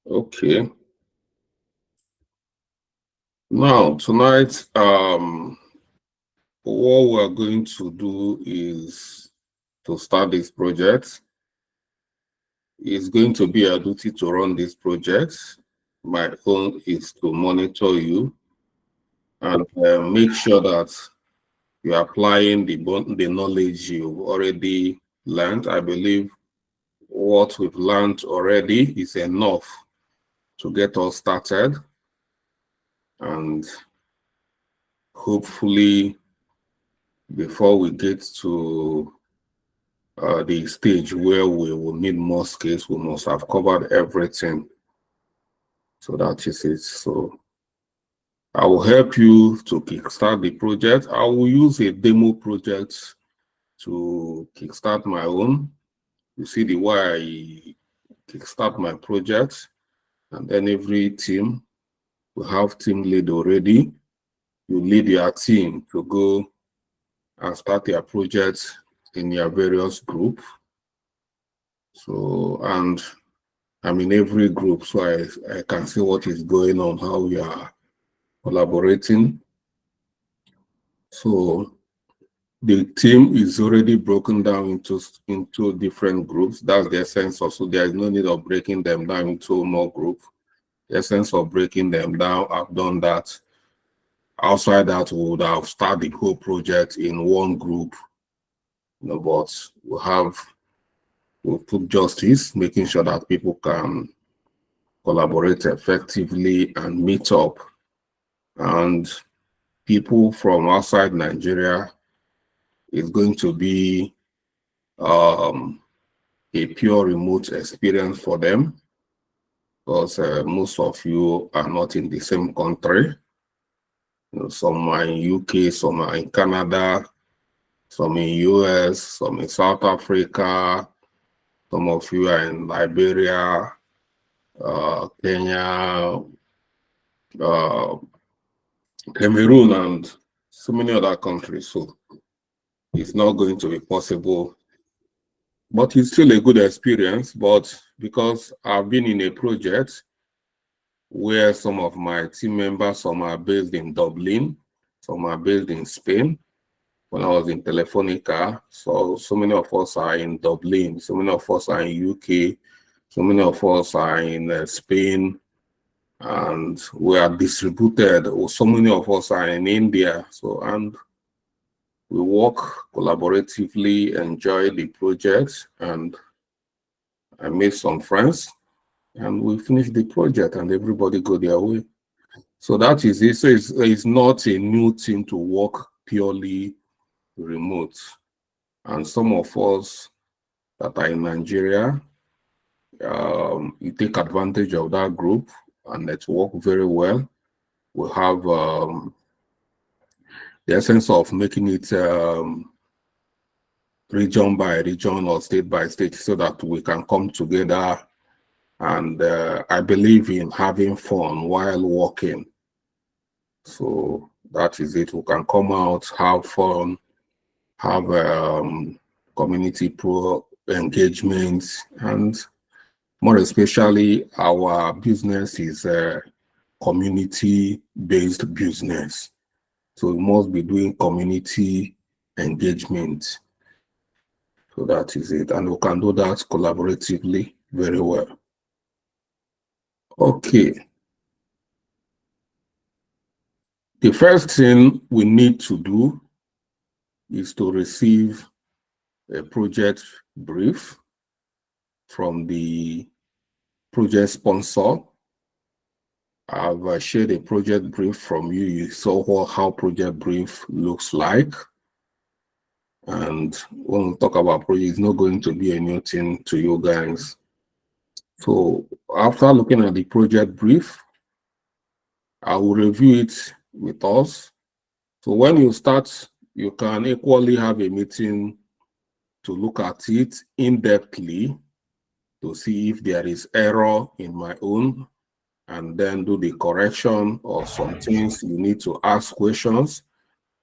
Okay. Now, tonight, what we're going to do is to start this project. It's going to be a duty to run this project. My own is to monitor you and make sure that you're applying the knowledge you've already learned. I believe what we've learned already is enough to get us started, and hopefully before we get to the stage where we will need more skills, we must have covered everything. So that is it. So I will help you to kickstart the project. I will use a demo project to kickstart my own. You see the way I kickstart my project, and then every team will have team lead already. You lead your team to go and start their project in your various group. So, and I'm in every group, so I can see what is going on, how we are collaborating. So the team is already broken down into different groups. That's the essence of, so there is no need of breaking them down into more groups. The essence of breaking them down, I've done that. Outside that, we would have started the whole project in one group, but we'll put justice, making sure that people can collaborate effectively and meet up. And people from outside Nigeria is going to be a pure remote experience for them, because most of you are not in the same country. Some are in UK, some are in Canada, some in US, some in South Africa, some of you are in Liberia, Kenya, Cameroon, and so many other countries. So it's not going to be possible, but it's still a good experience. But because I've been in a project where some of my team members, some are based in Dublin, some are based in Spain. When I was in Telefonica, so many of us are in Dublin, so many of us are in UK, so many of us are in Spain, and we are distributed, or so many of us are in India. So, and we work collaboratively, enjoy the project, and I made some friends, and we finished the project, and everybody go their way. So that is it. So it's not a new thing to work purely remote. And some of us that are in Nigeria, you take advantage of that group, and it work very well. We have the essence of making it region by region or state by state, so that we can come together. And I believe in having fun while working. So that is it. We can come out, have fun, have community pro engagement, and more especially our business is a community-based business. So we must be doing community engagement. So that is it. And we can do that collaboratively very well. Okay. The first thing we need to do is to receive a project brief from the project sponsor. I've shared a project brief from you. You saw how project brief looks like. And when we talk about project, it's not going to be a new thing to you guys. So after looking at the project brief, I will review it with us. So when you start, you can equally have a meeting to look at it in-depthly to see if there is error in my own, and then do the correction, or some things you need to ask questions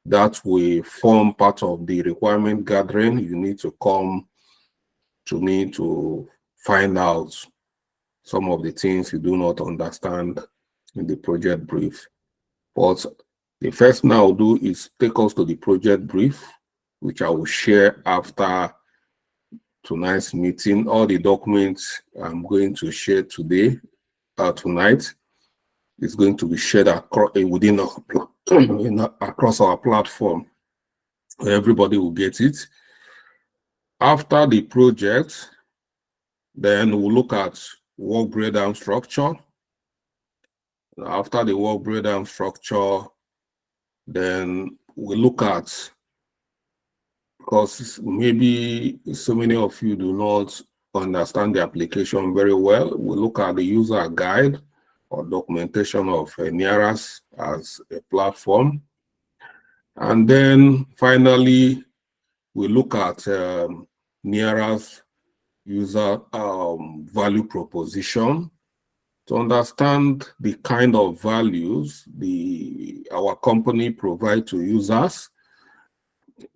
that will form part of the requirement gathering. You need to come to me to find out some of the things you do not understand in the project brief. But the first thing I'll do is take us to the project brief, which I will share after tonight's meeting. All the documents I'm going to share today, tonight, is going to be shared within across our platform. Everybody will get it. After the project, then we'll look at work breakdown structure. After the work breakdown structure, then we look at, because maybe so many of you do not understand the application very well, we look at the user guide or documentation of Nearas as a platform. And then finally, we look at Nearas user value proposition to understand the kind of values our company provide to users,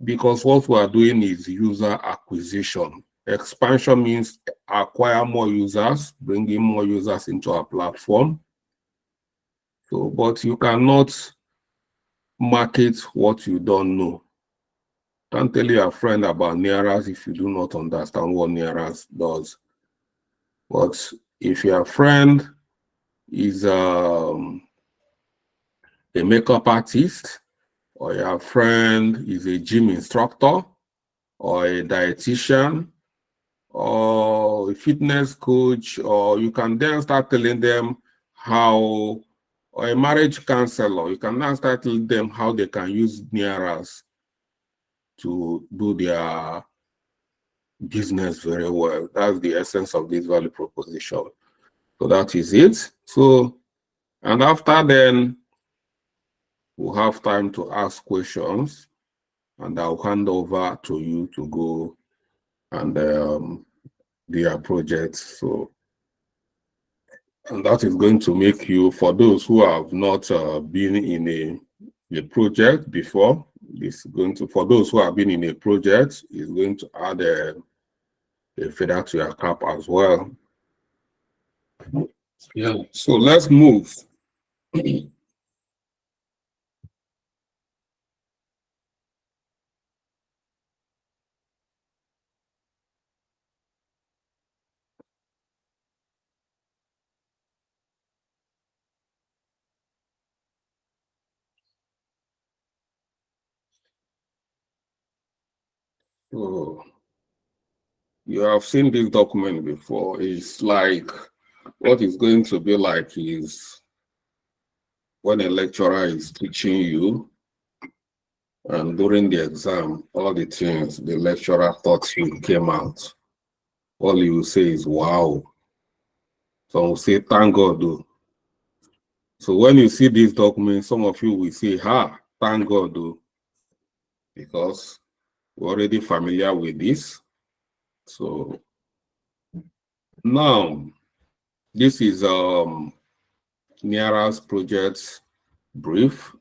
because what we are doing is user acquisition. Expansion means acquire more users, bringing more users into our platform. So, but you cannot market what you don't know. Don't tell your friend about Nearas if you do not understand what Nearas does. But if your friend is a makeup artist, or your friend is a gym instructor, or a dietitian, or a fitness coach, or you can then start telling them how, or a marriage counselor, you can now start telling them how they can use Nearas to do their business very well. That's the essence of this value proposition. So that is it. So, and after then, we'll have time to ask questions, and I'll hand over to you to go and do your project. So, and that is going to make you, for those who have not been in a project before, it's going to, for those who have been in a project, it's going to add a feather to your cap as well. Yeah, so let's move. So you have seen this document before. It's like, what it's going to be like is when a lecturer is teaching you, and during the exam, all the things the lecturer taught you came out. All you will say is, wow. Some will say, thank God, though. So when you see this document, some of you will say, thank God, though, because we're already familiar with this. So now, this is Nearas project brief,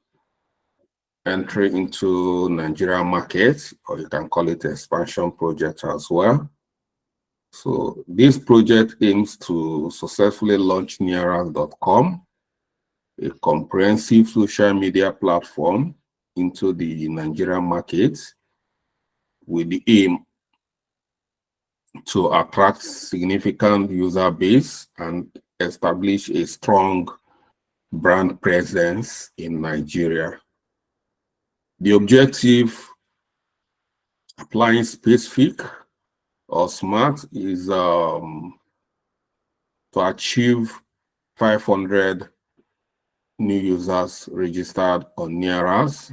entry into Nigerian market, or you can call it expansion project as well. So this project aims to successfully launch Nearas.com, a comprehensive social media platform, into the Nigerian market with the aim to attract significant user base and establish a strong brand presence in Nigeria. The objective, applying specific or smart, is to achieve 500 new users registered on Nearas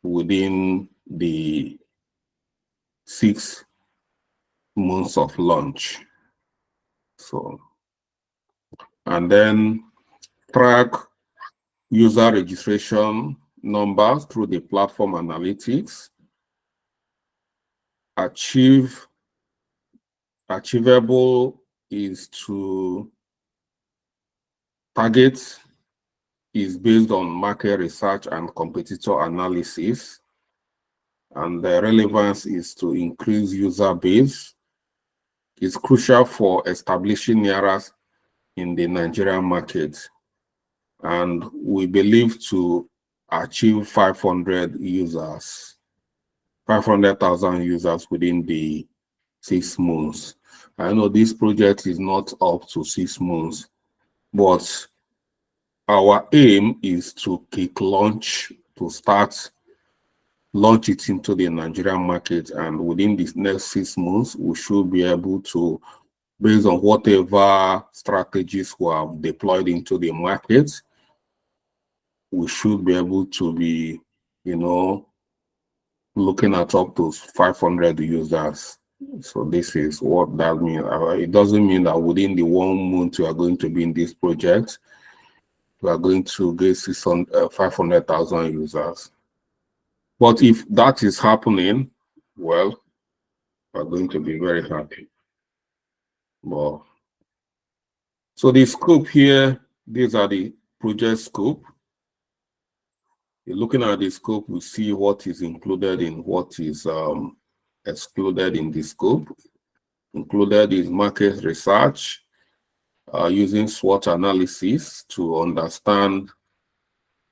within the 6 months of launch. So, and then track user registration numbers through the platform analytics. Achievable is to target is based on market research and competitor analysis, and the relevance is to increase user base, is crucial for establishing NIARAs in the Nigerian market. And we believe to achieve 500,000 users within the 6 months. I know this project is not up to 6 months, but our aim is to kick launch, to launch it into the Nigerian market, and within the next 6 months, we should be able to, based on whatever strategies we have deployed into the market, we should be able to be, looking at up to 500 users. So this is what that means. It doesn't mean that within the 1 month you are going to be in this project, we are going to get 500,000 users. But if that is happening, well, we're going to be very happy. Well, so the scope here, these are the project scope. You're looking at the scope, we see what is included in what is excluded in the scope. Included is market research, using SWOT analysis to understand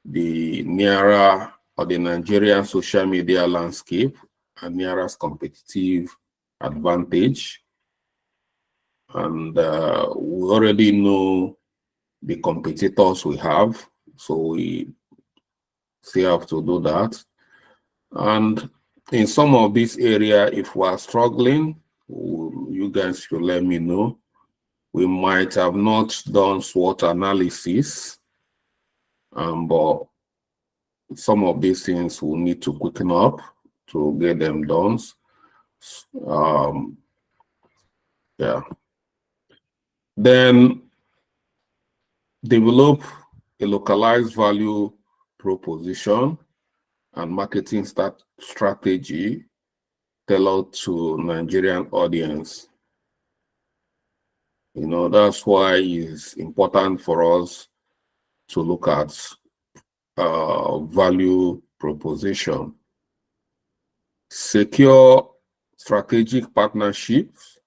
the NIARA or the Nigerian social media landscape and NIARA's competitive advantage. And we already know the competitors we have, so we still have to do that. And in some of this area, if we are struggling, you guys should let me know. We might have not done SWOT analysis, but some of these things will need to quicken up to get them done. Yeah. Then develop a localized value proposition and marketing strategy tailored to Nigerian audience. That's why it's important for us to look at value proposition. Secure strategic partnerships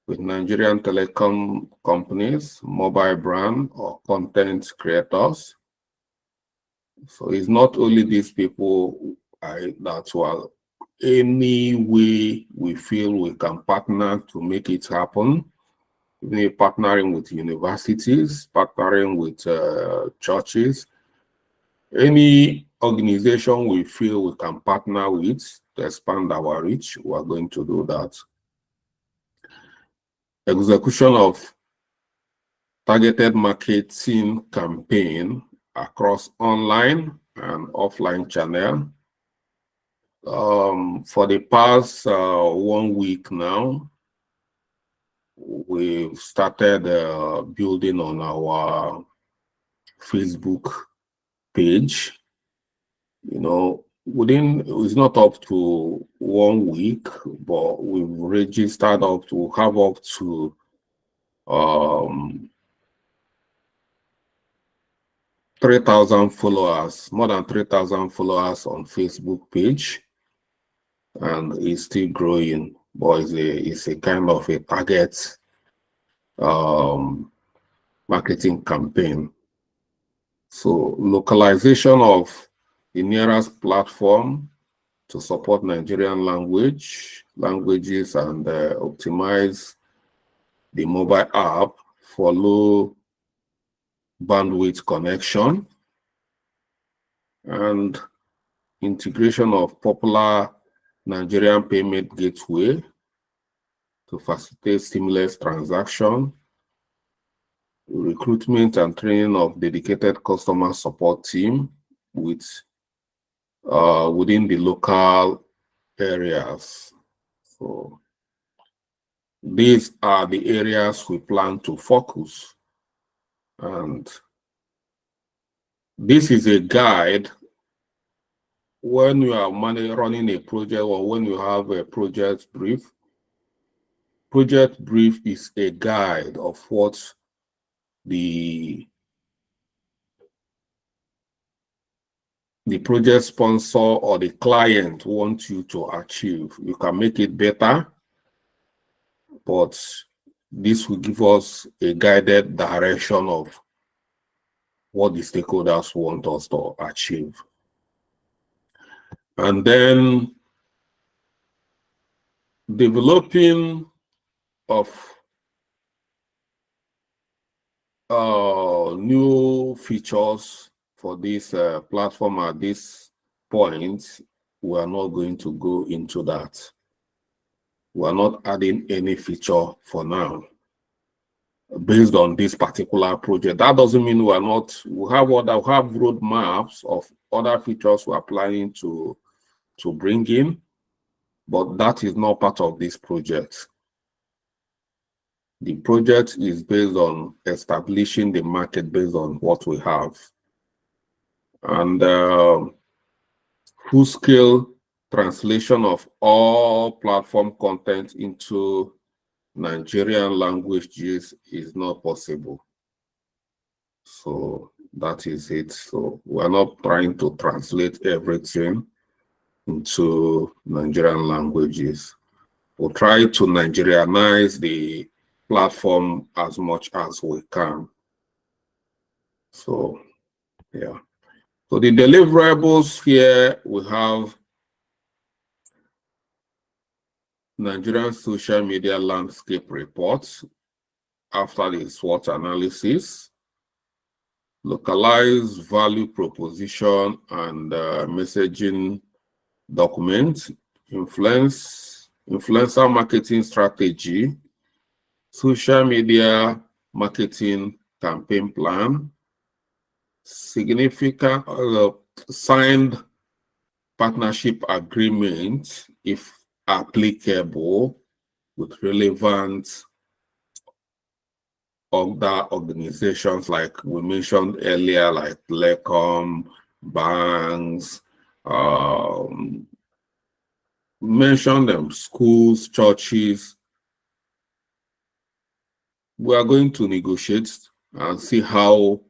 with Nigerian telecom companies, mobile brand, or content creators. So it's not only these people that will, any way we feel we can partner to make it happen. Partnering with universities, partnering with churches, any organization we feel we can partner with to expand our reach, we are going to do that. Execution of targeted marketing campaign across online and offline channel. For the past 1 week now, we've started building on our Facebook page. It's not up to 1 week, but we've registered have up to 3,000 followers, more than 3,000 followers on Facebook page, and it's still growing, but it's a kind of a target marketing campaign. So localization of the NIARA's platform to support Nigerian languages and optimize the mobile app for low bandwidth connection, and integration of popular Nigerian payment gateway to facilitate seamless transaction, recruitment and training of dedicated customer support team within the local areas. So these are the areas we plan to focus. And this is a guide when you are running a project, or when you have a project brief. Project brief is a guide of what the project sponsor or the client wants you to achieve. You can make it better, but this will give us a guided direction of what the stakeholders want us to achieve. And then developing of new features for this platform at this point, we are not going to go into that. We are not adding any feature for now based on this particular project. That doesn't mean we have roadmaps of other features we are planning to bring in, but that is not part of this project. The project is based on establishing the market based on what we have. And full-scale translation of all platform content into Nigerian languages is not possible. So that is it. So we're not trying to translate everything into Nigerian languages. We'll try to Nigerianize the platform as much as we can. So, yeah. So the deliverables here, we have Nigerian social media landscape reports after the SWOT analysis, localized value proposition and messaging document, influencer marketing strategy, social media marketing campaign plan, significant signed partnership agreement, if applicable, with relevant other organizations like we mentioned earlier, like Telecom, banks, mention them, schools, churches. We are going to negotiate and see how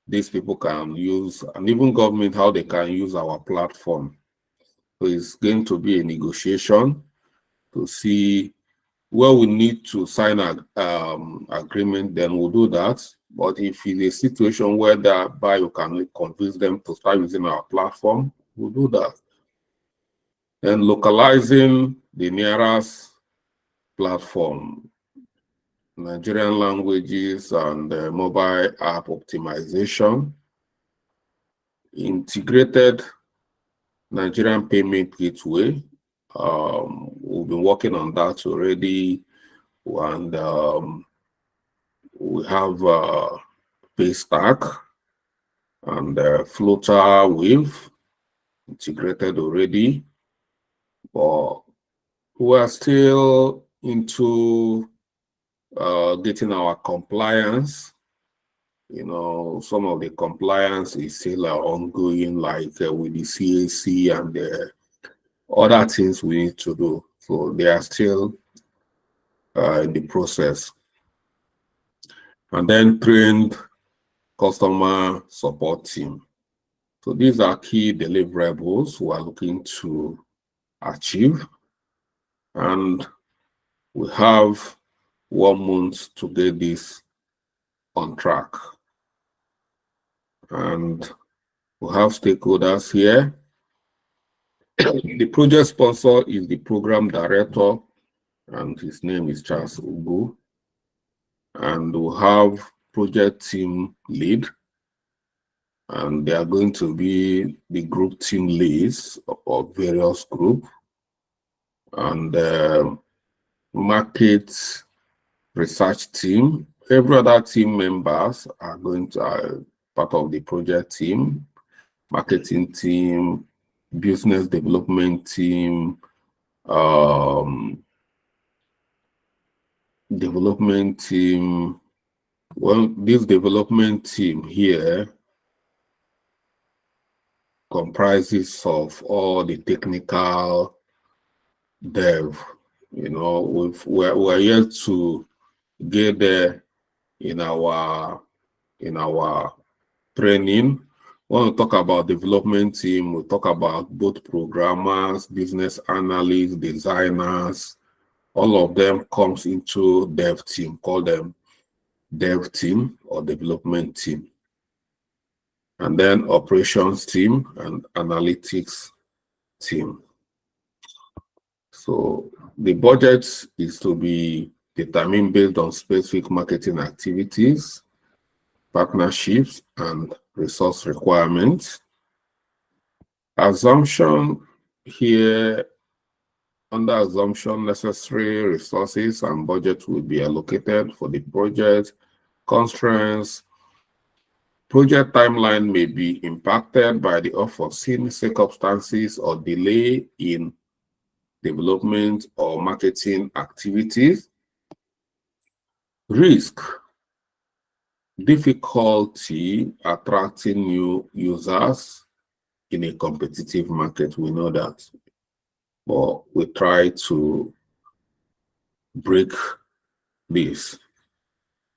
these people can use, and even government, how they can use our platform. So it's going to be a negotiation to see where we need to sign an agreement, then we'll do that. But if it's a situation where thereby you can convince them to start using our platform, we'll do that. And localizing the nearest platform, Nigerian languages and mobile app optimization, integrated Nigerian payment gateway. We've been working on that already, and we have Paystack and Floater Wave integrated already, but we are still into getting our compliance. You know, some of the compliance is still ongoing, like with the CAC and other things we need to do. So they are still in the process. And then trained customer support team. So these are key deliverables we are looking to achieve. And we have 1 month to get this on track. And we have stakeholders here. The project sponsor is the program director, and his name is Charles Ugu. And we have project team lead, and they are going to be the group team leads of various groups. And market research team, every other team members are going to part of the project team, marketing team, business development team, development team. Well, this development team here comprises of all the technical dev. You know, we're yet to get there in our training. When we talk about development team, we talk about both programmers, business analysts, designers, all of them comes into dev team, call them dev team or development team. And then operations team and analytics team. So the budget is to be determined based on specific marketing activities, partnerships, and resource requirements. Assumption here, under assumption, necessary resources and budget will be allocated for the project. Constraints, project timeline may be impacted by the unforeseen circumstances or delay in development or marketing activities. Risk, difficulty attracting new users in a competitive market. We know that, but we try to break this.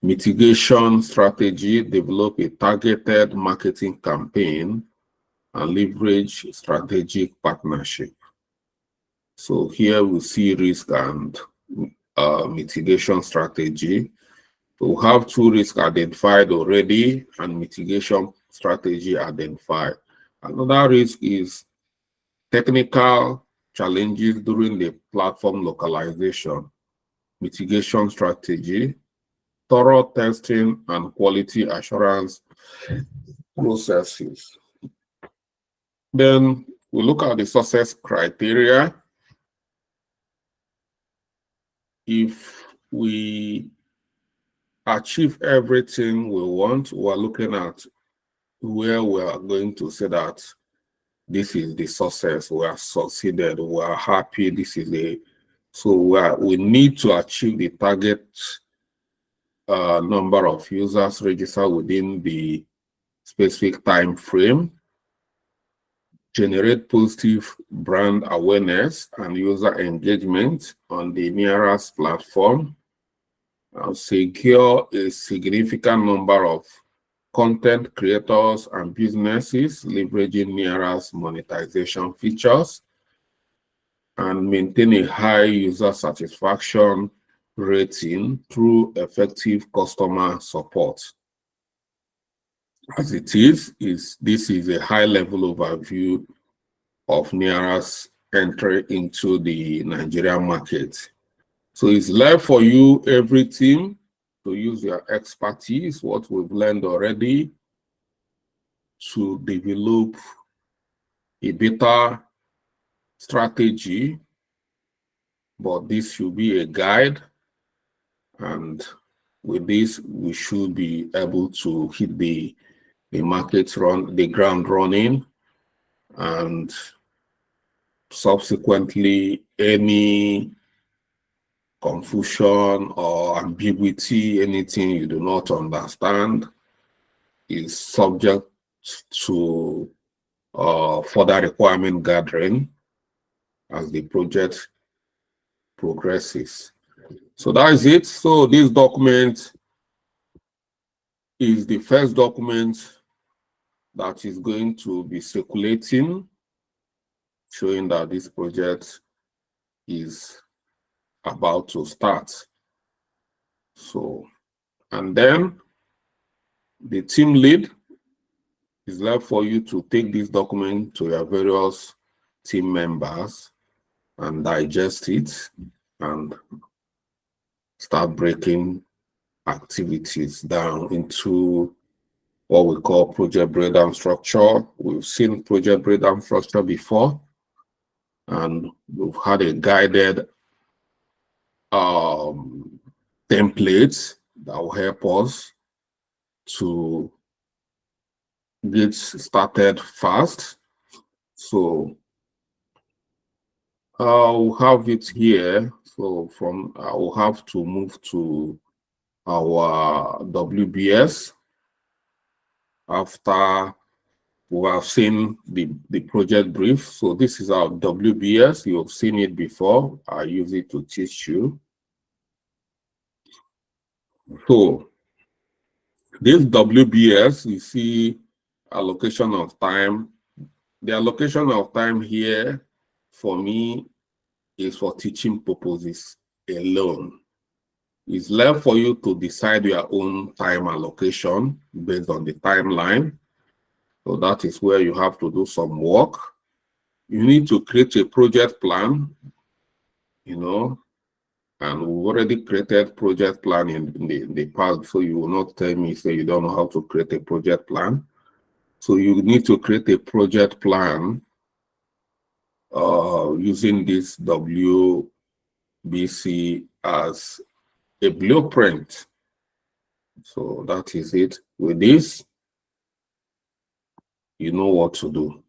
Mitigation strategy, develop a targeted marketing campaign and leverage strategic partnership. So here we see risk and mitigation strategy. We have two risks identified already and mitigation strategy identified. Another risk is technical challenges during the platform localization, mitigation strategy, thorough testing and quality assurance processes. Then we look at the success criteria. If we achieve everything we want, we're looking at where we are going to say that this is the success, we are succeeded, we are happy, this is a, so we need to achieve the target number of users registered within the specific time frame, generate positive brand awareness and user engagement on the Nearas platform, secure a significant number of content creators and businesses leveraging Nearas monetization features, and maintain a high user satisfaction rating through effective customer support. As it is this is a high-level overview of Nearas entry into the Nigerian market. So it's left for you, every team, to use your expertise, what we've learned already, to develop a better strategy. But this should be a guide, and with this, we should be able to hit the market the ground running, and subsequently any confusion or ambiguity, anything you do not understand, is subject to further requirement gathering as the project progresses. So that is it. So this document is the first document that is going to be circulating, showing that this project is about to start. So, and then the team lead is left for you to take this document to your various team members and digest it and start breaking activities down into what we call project breakdown structure. We've seen project breakdown structure before, and we've had a guided template that will help us to get started fast. So I'll have it here. So from I will have to move to our WBS after we have seen the project brief. So this is our WBS. You've seen it before. I use it to teach you. So this WBS, you see allocation of time. The allocation of time here for me is for teaching purposes. alone. It's left for you to decide your own time allocation based on the timeline. So that is where you have to do some work. You need to create a project plan, and we've already created project plan in the past, so you will not tell me, say you don't know how to create a project plan. So you need to create a project plan using this WBC as a blueprint. So that is it. With this, you know what to do.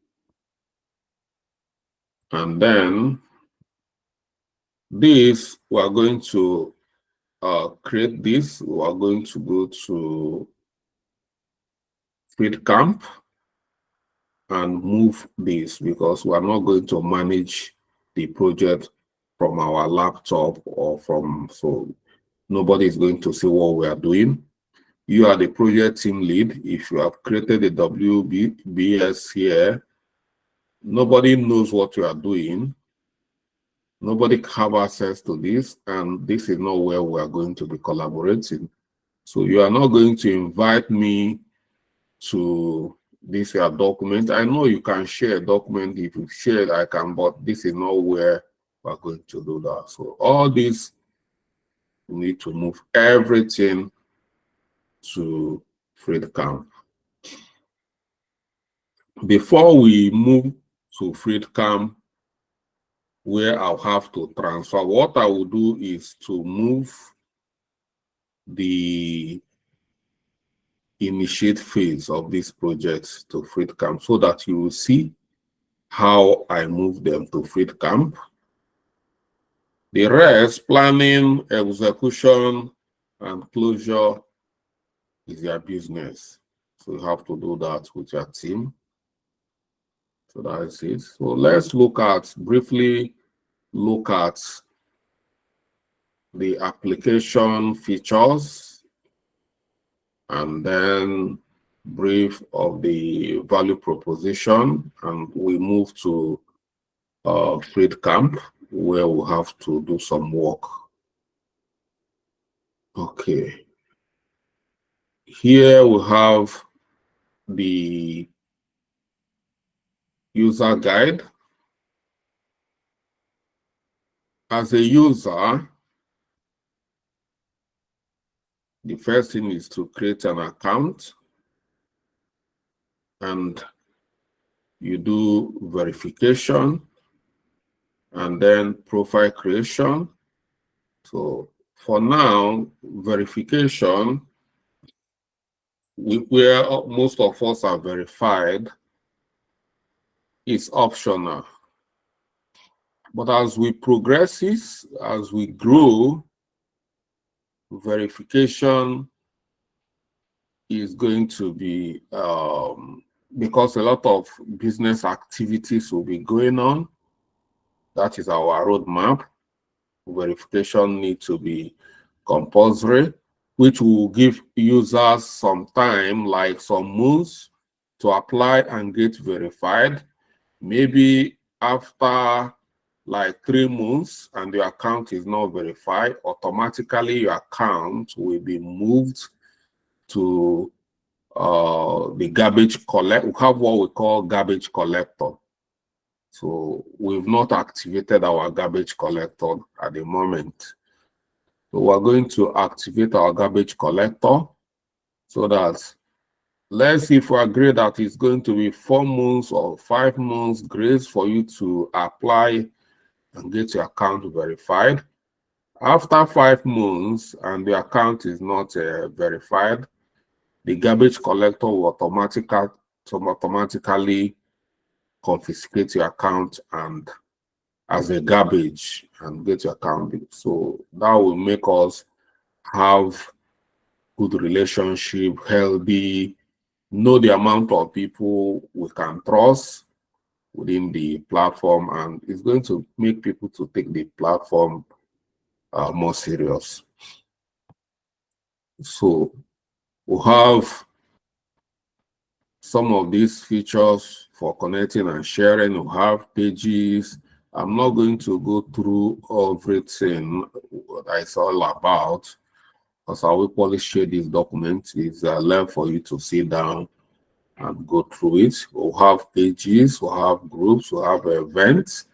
And then this, we are going to create this. We are going to go to FreedCamp and move this, because we are not going to manage the project from our laptop or so nobody is going to see what we are doing. You are the project team lead. If you have created a WBS here, nobody knows what you are doing. Nobody have access to this, and this is not where we are going to be collaborating. So you are not going to invite me to this document. I know you can share a document. If you share it, I can, but this is not where we're going to do that. So all this, we need to move everything to FreedCamp. Before we move to FreedCamp, where I'll have to transfer, what I will do is to move the initiate phase of this project to FreedCamp, so that you will see how I move them to FreedCamp. The rest, planning, execution, and closure, is their business. So you have to do that with your team. So that is it. So let's briefly look at the application features, and then brief of the value proposition, and we move to FreedCamp, where we have to do some work. Okay. Here we have the user guide. As a user, the first thing is to create an account, and you do verification, and then profile creation. So for now, verification, where most of us are verified, is optional. But as we progress, as we grow, verification is going to be, because a lot of business activities will be going on. That is our roadmap. Verification needs to be compulsory, which will give users some time, like some months, to apply and get verified. Maybe after like 3 months and your account is not verified, automatically your account will be moved to the garbage collect. We have what we call garbage collector. So we've not activated our garbage collector at the moment. So we're going to activate our garbage collector, so that, let's see if we agree that it's going to be 4 months or 5 months grace for you to apply and get your account verified. After 5 months and the account is not verified, the garbage collector will automatically confiscate your account and as a garbage and get your account. So that will make us have good relationship, healthy, know the amount of people we can trust within the platform, and it's going to make people to take the platform more serious. So we have some of these features for connecting and sharing. We have pages, I'm not going to go through everything that it's all about, because I will equally share this document. It's left for you to sit down and go through it. We'll have pages, we'll have groups, we'll have events,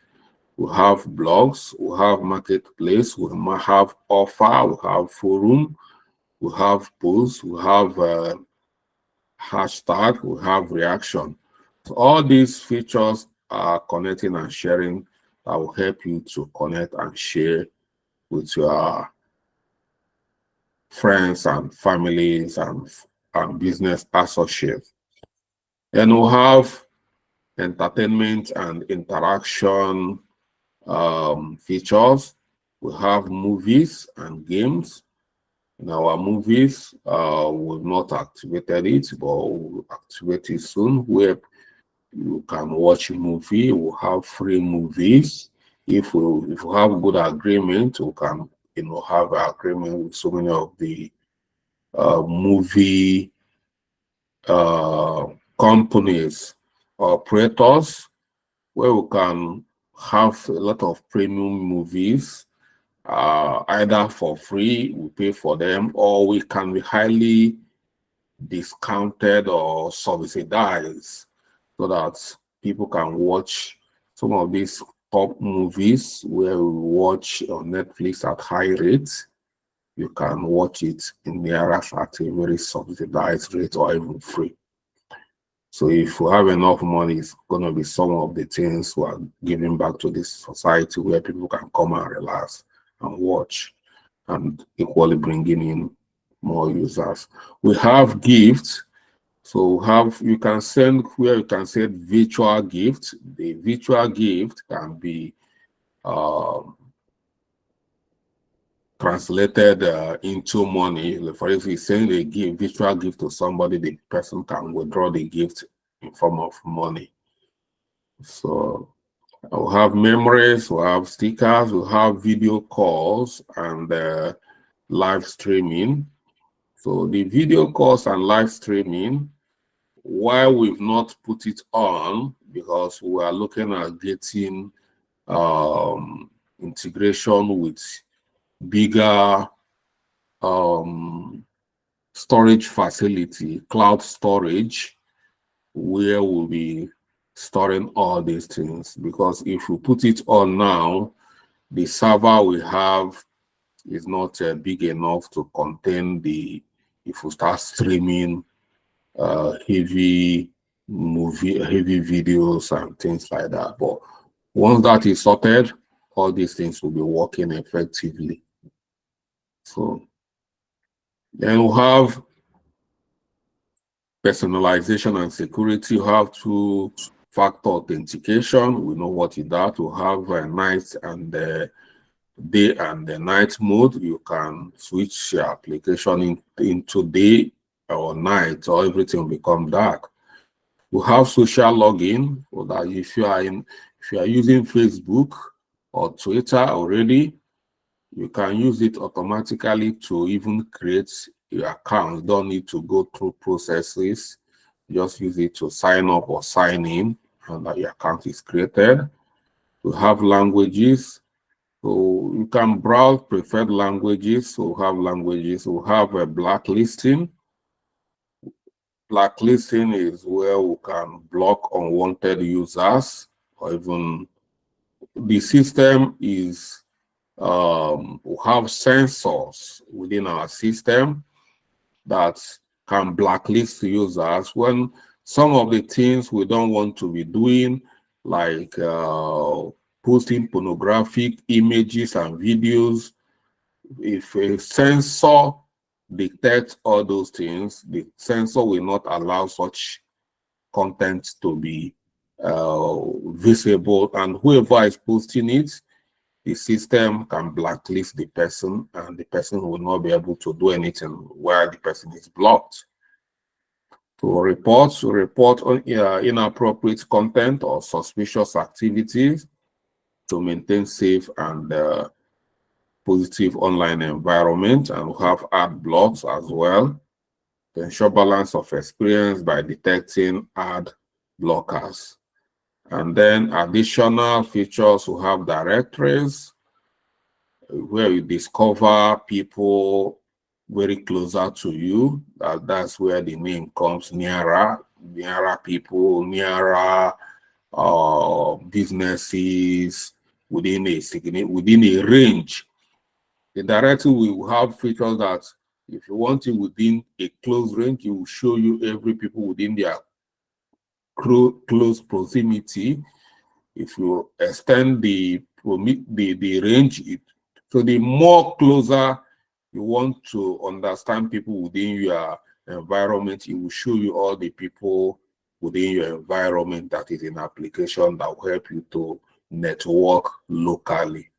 we'll have blogs, we'll have marketplace, we'll have offer, we'll have forum, we'll have posts, we'll have hashtag, we'll have reaction. So all these features are connecting and sharing that will help you to connect and share with your friends and families and business associates. And we'll have entertainment and interaction features. We have movies and games. In our movies, we've not activated it, but we'll activate it soon, where you can watch a movie. We'll have free movies. If we have good agreement, we can have an agreement with so many of the movie companies, operators, where we can have a lot of premium movies, either for free, we pay for them, or we can be highly discounted or subsidized so that people can watch some of these top movies where we watch on Netflix at high rates. You can watch it in Naira at a very subsidized rate or even free. So if we have enough money, it's going to be some of the things we are giving back to this society where people can come and relax and watch, and equally bringing in more users. We have gifts. So you can send where you can send virtual gift. The virtual gift can be translated into money. For instance, you send a virtual gift to somebody, the person can withdraw the gift in form of money. So we'll have memories, we'll have stickers, we'll have video calls and live streaming. So the video calls and live streaming, while we've not put it on because we are looking at getting integration with bigger storage facility, cloud storage, where we'll be storing all these things. Because if we put it on now, the server we have is not big enough to contain if we start streaming heavy videos and things like that. But once that is sorted, all these things will be working effectively. So then we'll have personalization and security. You have two-factor authentication. We know what is that. We'll have a night and day and the night mode. You can switch your application into day or night, or everything will become dark. We have social login, so that if you are using Facebook or Twitter already, you can use it automatically to even create your account. You don't need to go through processes. Just use it to sign up or sign in, and that your account is created. We have languages. So you can browse preferred languages. So we have languages. We have a blacklisting. Blacklisting is where we can block unwanted users, or even the system is we have sensors within our system that can blacklist users when some of the things we don't want to be doing, like posting pornographic images and videos. If a sensor detects all those things, the sensor will not allow such content to be visible, and whoever is posting it, the system can blacklist the person, and the person will not be able to do anything while the person is blocked. To report on inappropriate content or suspicious activities, to maintain safe and positive online environment, and we have ad blocks as well to ensure balance of experience by detecting ad blockers. And then additional features, we have directories where you discover people very closer to you. That's where the name comes, nearer people, nearer businesses within a range. The directory will have features that if you want it within a close range, it will show you every people within their close proximity. If you extend the range, so the more closer you want to understand people within your environment, it will show you all the people within your environment that is in application that will help you to network locally.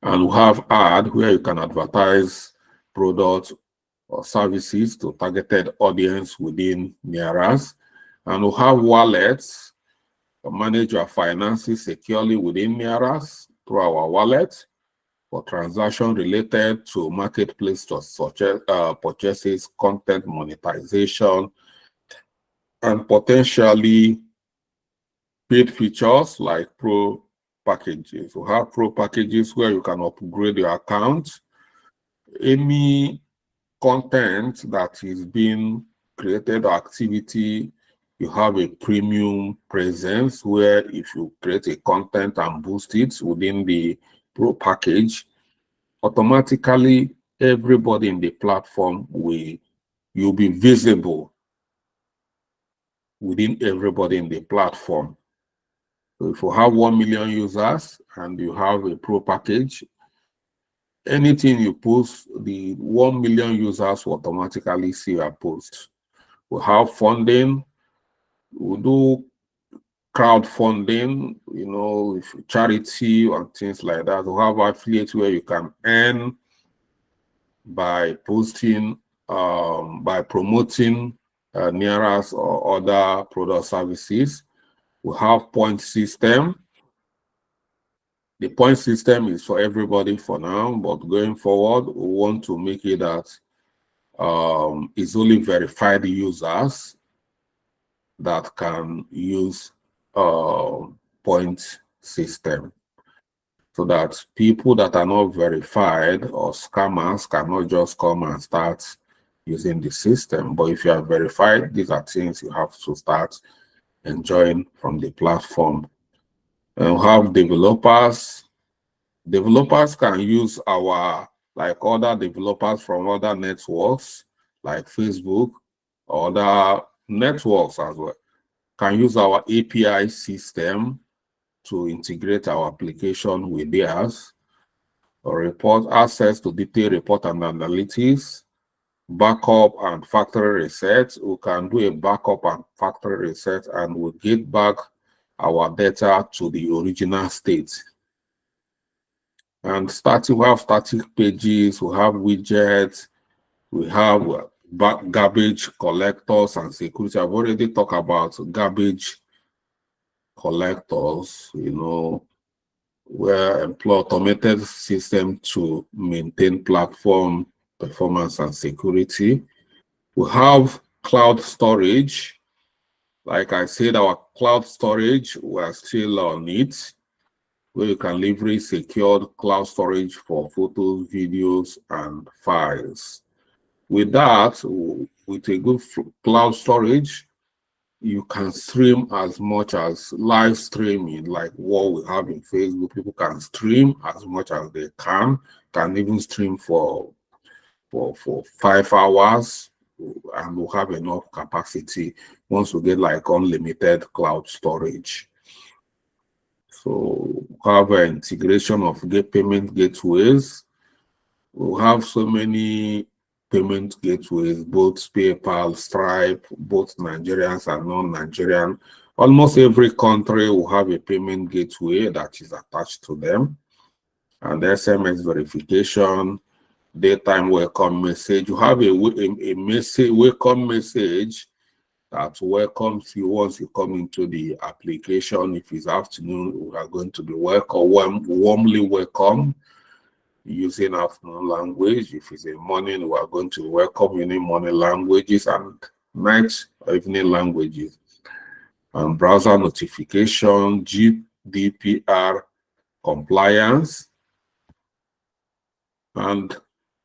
And we have ad where you can advertise products or services to targeted audience within Nearas. And we have wallets to manage your finances securely within Nearas through our wallet for transaction related to marketplace such as purchases, content monetization, and potentially paid features like pro packages. We have pro packages where you can upgrade your account. Any content that is being created or activity, you have a premium presence where if you create a content and boost it within the pro package, automatically everybody in the platform you'll be visible within everybody in the platform. So if you have 1 million users and you have a pro package, anything you post, the 1 million users will automatically see your post. We have funding. We do crowdfunding, charity and things like that. We have affiliates where you can earn by posting, by promoting Nearas or other product services. We have point system. The point system is for everybody for now, but going forward, we want to make it that it's only verified users that can use point system, so that people that are not verified or scammers cannot just come and start using the system. But if you are verified, these are things you have to start enjoying from the platform. And we have developers. Developers can use like other developers from other networks, like Facebook, or other networks as well, can use our API system to integrate our application with theirs, or report access to detailed report and analytics, backup and factory reset. We can do a backup and factory reset and we'll get back our data to the original state. And we have static pages, we have widgets, we have garbage collectors and security. I've already talked about garbage collectors, where employ automated system to maintain platform performance and security. We have cloud storage. Like I said, our cloud storage, we're still on it, where you can leverage secured cloud storage for photos, videos, and files. With that, with a good cloud storage, you can stream as much as live streaming, like what we have in Facebook. People can stream as much as they can even stream for 5 hours, and we'll have enough capacity once we get like unlimited cloud storage. So we have an integration of payment gateways. We have so many payment gateways, both PayPal, Stripe, both Nigerians and non-Nigerian. Almost every country will have a payment gateway that is attached to them. And SMS verification, daytime welcome message. You have a welcome message that welcomes you once you come into the application. If it's afternoon, we are going to be warmly welcome using afternoon language. If it's a morning, we are going to welcome using morning languages, and night or evening languages. and browser notification, GDPR compliance, and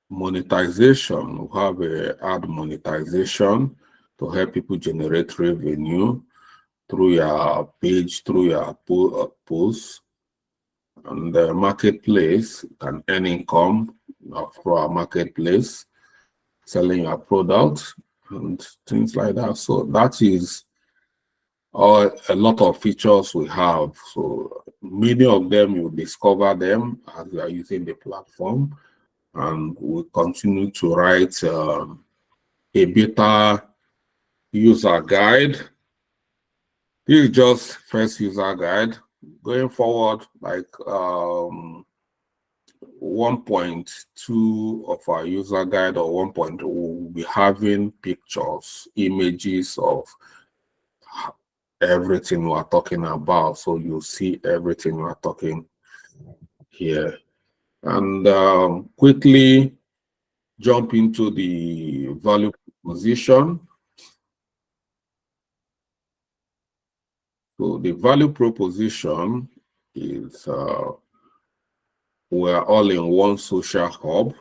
monetization. We have ad monetization to help people generate revenue through your page, through your posts. And the marketplace can earn income through our marketplace, selling your products and things like that. So that is a lot of features we have. So many of them, you discover them as you are using the platform, and we continue to write a beta user guide. This is just first user guide. Going forward, like 1.2 of our user guide or 1.0 will be having pictures, images of everything we're talking about. So you'll see everything we're talking here. And quickly jump into the value proposition. So the value proposition is we're all in one social hub.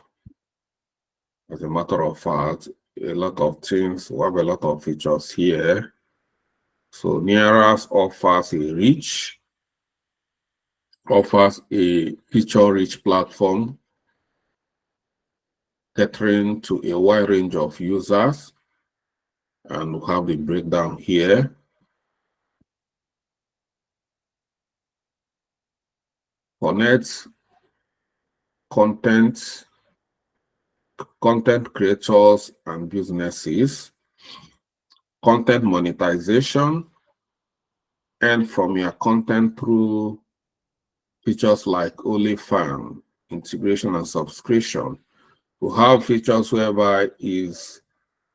As a matter of fact, a lot of things, we have a lot of features here. So Nearas offers a feature-rich platform catering to a wide range of users. And we have the breakdown here. Connect content creators and businesses, content monetization, and from your content through features like OnlyFans, integration and subscription. We have features whereby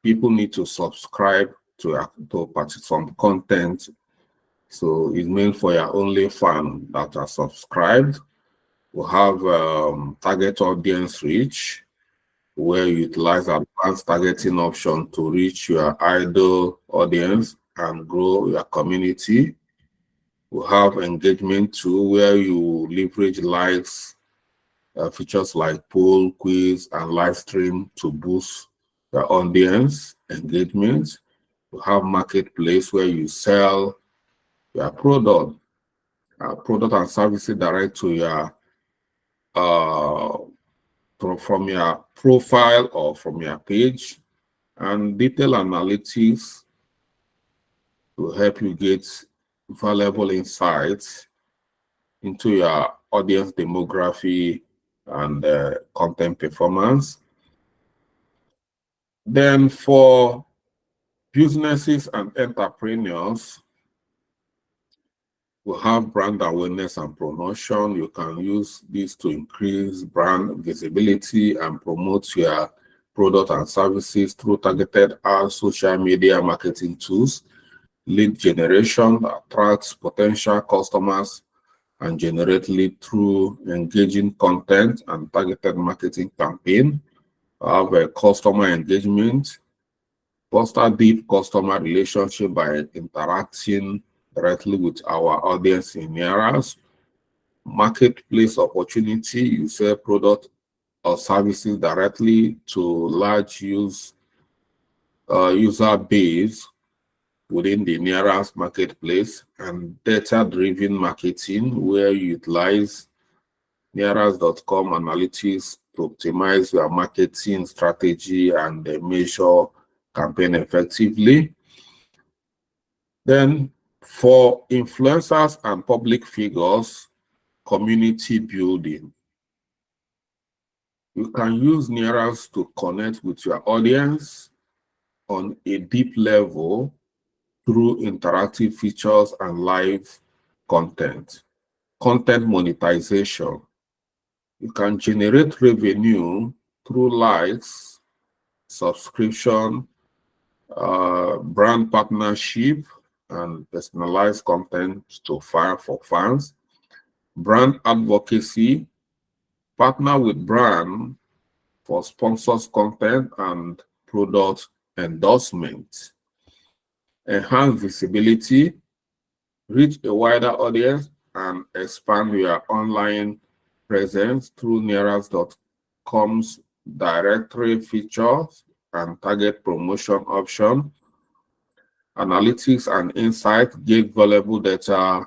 people need to subscribe to purchase some content. So it's meant for your OnlyFans that are subscribed. We have target audience reach, where you utilize advanced targeting option to reach your idle audience and grow your community. We have engagement tool, where you leverage likes, features like poll, quiz, and live stream to boost the audience engagement. We have marketplace, where you sell your product and services direct to your from your profile or from your page, and detailed analytics to help you get valuable insights into your audience demography and content performance. Then for businesses and entrepreneurs, we have brand awareness and promotion. You can use this to increase brand visibility and promote your product and services through targeted ads, social media marketing tools, lead generation that attracts potential customers, and generate lead through engaging content and targeted marketing campaign. Have a customer engagement, foster deep customer relationship by interacting directly with our audience in Nearas. Marketplace opportunity, you sell product or services directly to large user base within the Nearas marketplace. And data-driven marketing, where you utilize Nearas.com analytics to optimize your marketing strategy and measure campaign effectively. Then for influencers and public figures, community building. You can use Nearas to connect with your audience on a deep level through interactive features and live content. Content monetization. You can generate revenue through likes, subscription, brand partnership, and personalized content to fire for fans. Brand advocacy, partner with brand for sponsors content and product endorsement. Enhance visibility, reach a wider audience, and expand your online presence through Neras.com's directory features and target promotion option. Analytics and insight give valuable data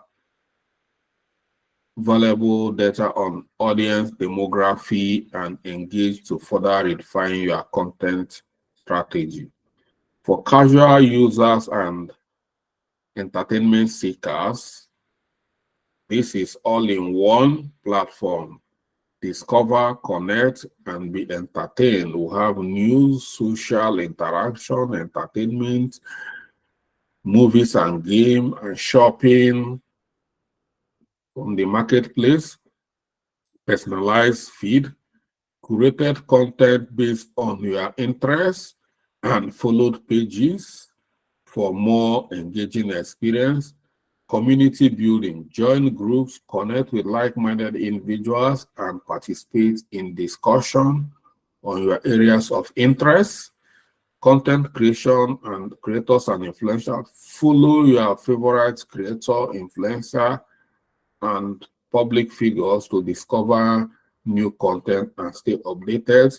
on audience demography and engage to further refine your content strategy. For casual users and entertainment seekers, this is all-in-one platform. Discover, connect, and be entertained. We have news, social interaction, entertainment, movies and game, and shopping from the marketplace, personalized feed, curated content based on your interests, and followed pages for more engaging experience. Community building, join groups, connect with like-minded individuals, and participate in discussion on your areas of interest. Content creation and creators and influencers, follow your favorite creator, influencer, and public figures to discover new content and stay updated.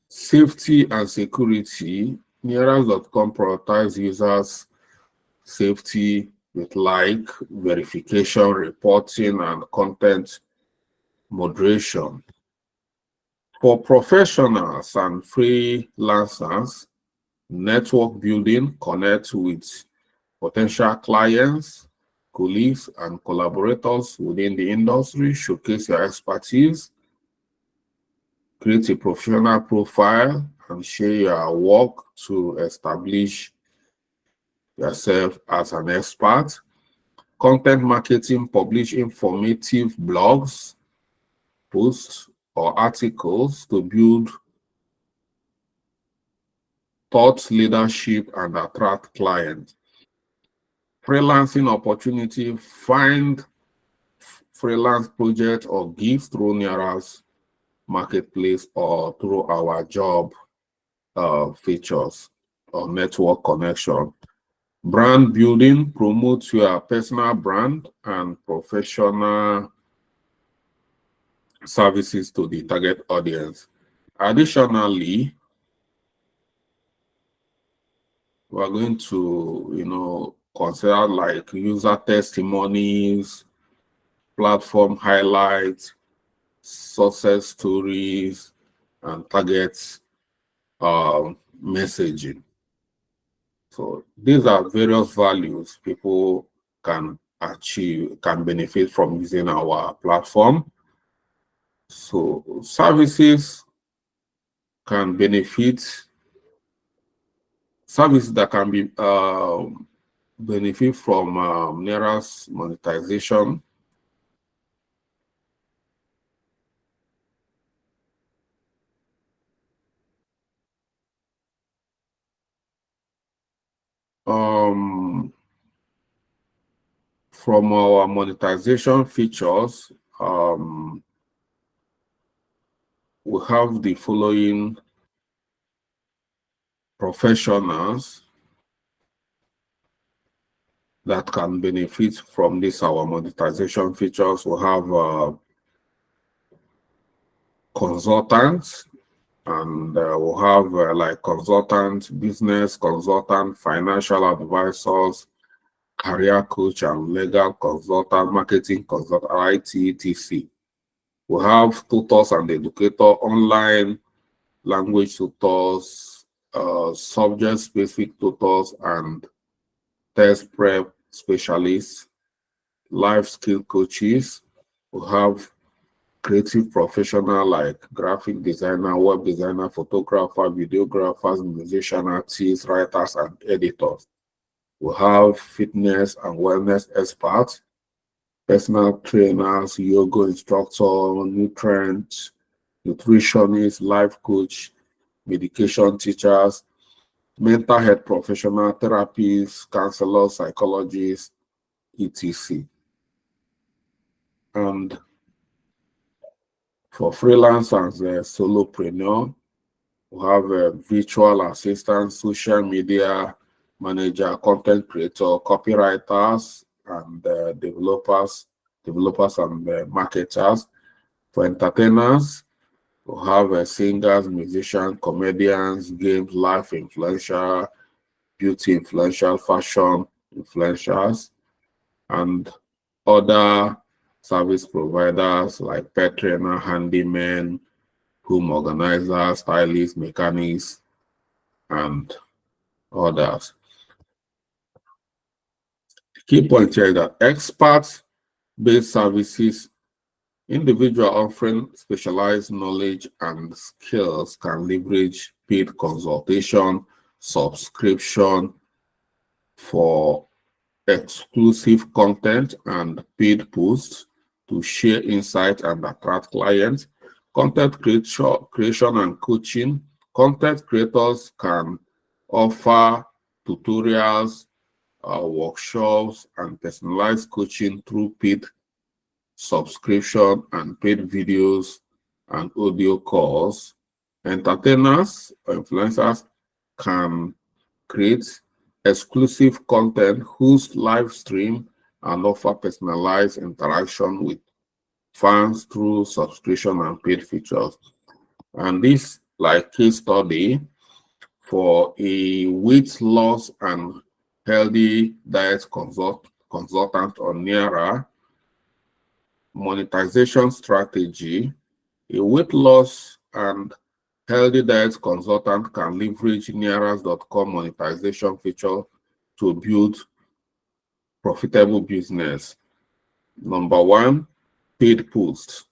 Safety and security, Neras.com prioritizes users' safety with like verification, reporting, and content moderation. For professionals and freelancers, network building, connect with potential clients, colleagues, and collaborators within the industry, showcase your expertise, create a professional profile, and share your work to establish yourself as an expert. Content marketing, publish informative blogs, posts, or articles to build thought leadership and attract clients. Freelancing opportunity, find freelance project or gigs through Neras marketplace or through our job features or network connection. Brand building, promote your personal brand and professional services to the target audience. Additionally, we're going to, consider like user testimonies, platform highlights, success stories, and target messaging. So these are various values people can benefit from using our platform. So services that can be benefit from Neras monetization. From our monetization features, we have the following professionals that can benefit from this our monetization features. We have consultants, and we'll have like consultant, business consultant, financial advisors, career coach and legal consultant, marketing consultant, IT, etc. We have tutors and educator, online language tutors, subject-specific tutors, and test prep specialists, life skill coaches. We have creative professional like graphic designer, web designer, photographer, videographers, musician, artists, writers, and editors. We have fitness and wellness experts, personal trainers, yoga instructor, nutritionists, life coach, medication teachers, mental health professional, therapists, counselors, psychologists, etc. And for freelancers, solopreneur, we have virtual assistants, social media manager, content creator, copywriters, and developers and marketers. For entertainers, we have singers, musicians, comedians, games, life influencer, beauty influential, fashion influencers, and other service providers like pet trainer, handymen, home organizers, stylists, mechanics, and others. The key point here is that expert-based services, individual offering specialized knowledge and skills can leverage paid consultation, subscription for exclusive content and paid posts to share insight and attract clients. Content creation and coaching. Content creators can offer tutorials, workshops, and personalized coaching through paid subscription and paid videos and audio calls. Entertainers or influencers can create exclusive content, host live stream, and offer personalized interaction with fans through subscription and paid features. And this, like case study for a weight loss and healthy diet consultant on Naira, monetization strategy. A weight loss and healthy diet consultant can leverage Naira's.com monetization feature to build profitable business. Number one, paid posts.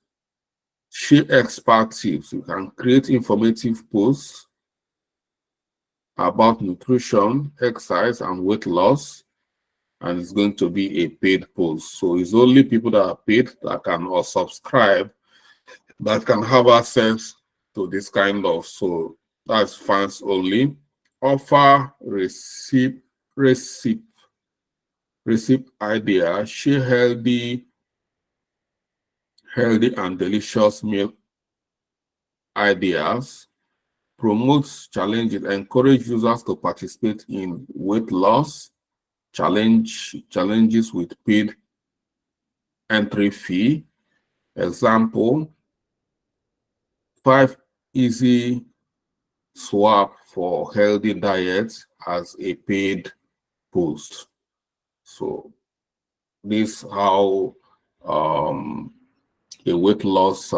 Share expert tips. You can create informative posts about nutrition, exercise, and weight loss, and it's going to be a paid post. So it's only people that are paid that can or subscribe that can have access to this kind of, so that's fans only. Offer receipt idea, share healthy and delicious meal ideas, promotes challenges, encourage users to participate in weight loss challenges with paid entry fee. Example, 5 easy swap for healthy diet as a paid post. So this how a weight loss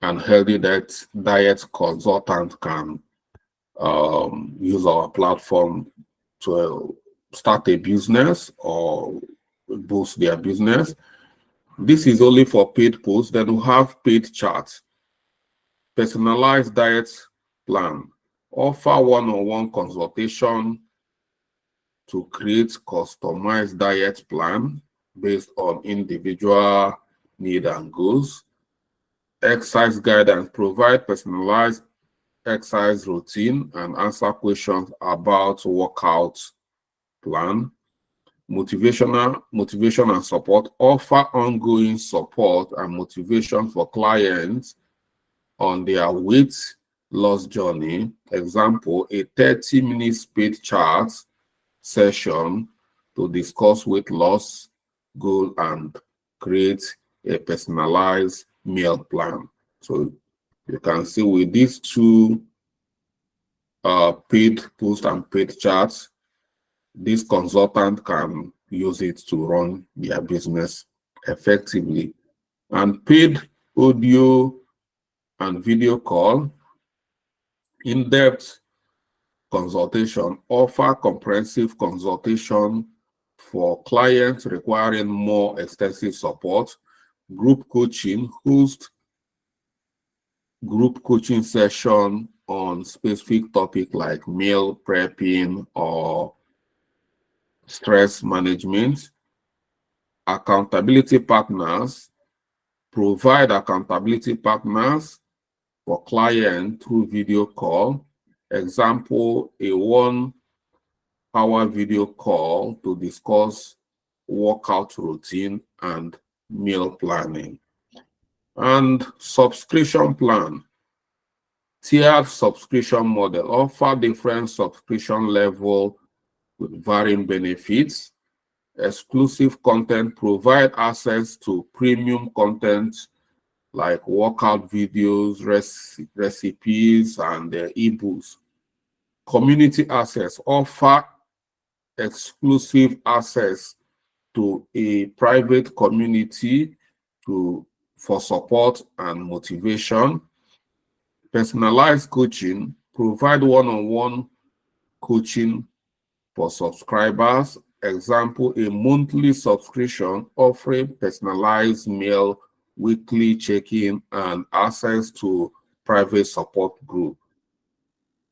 and healthy diet consultant can use our platform to start a business or boost their business. This is only for paid posts. Then we have paid charts, personalized diet plan, offer one-on-one consultation to create customized diet plan based on individual need and goals. Exercise guidance, provide personalized exercise routine and answer questions about workout plan. Motivation and support, offer ongoing support and motivation for clients on their weight loss journey. Example, a 30-minute paid chat session to discuss weight loss goal and create a personalized meal plan. So you can see with these two paid post and paid charts, this consultant can use it to run their business effectively. And paid audio and video call, in-depth consultation, offer comprehensive consultation for clients requiring more extensive support. Group coaching, host group coaching session on specific topic like meal prepping or stress management. Accountability partners, provide accountability partners for client through video call. Example, a 1-hour video call to discuss workout routine and meal planning. And subscription plan, Tiered subscription model offer different subscription level with varying benefits. Exclusive content provide access to premium content like workout videos, recipes, and ebooks. Community access offer exclusive access to a private community for support and motivation. Personalized coaching provide one-on-one coaching for subscribers. Example, a monthly subscription offering personalized mail, weekly check-in, and access to private support group.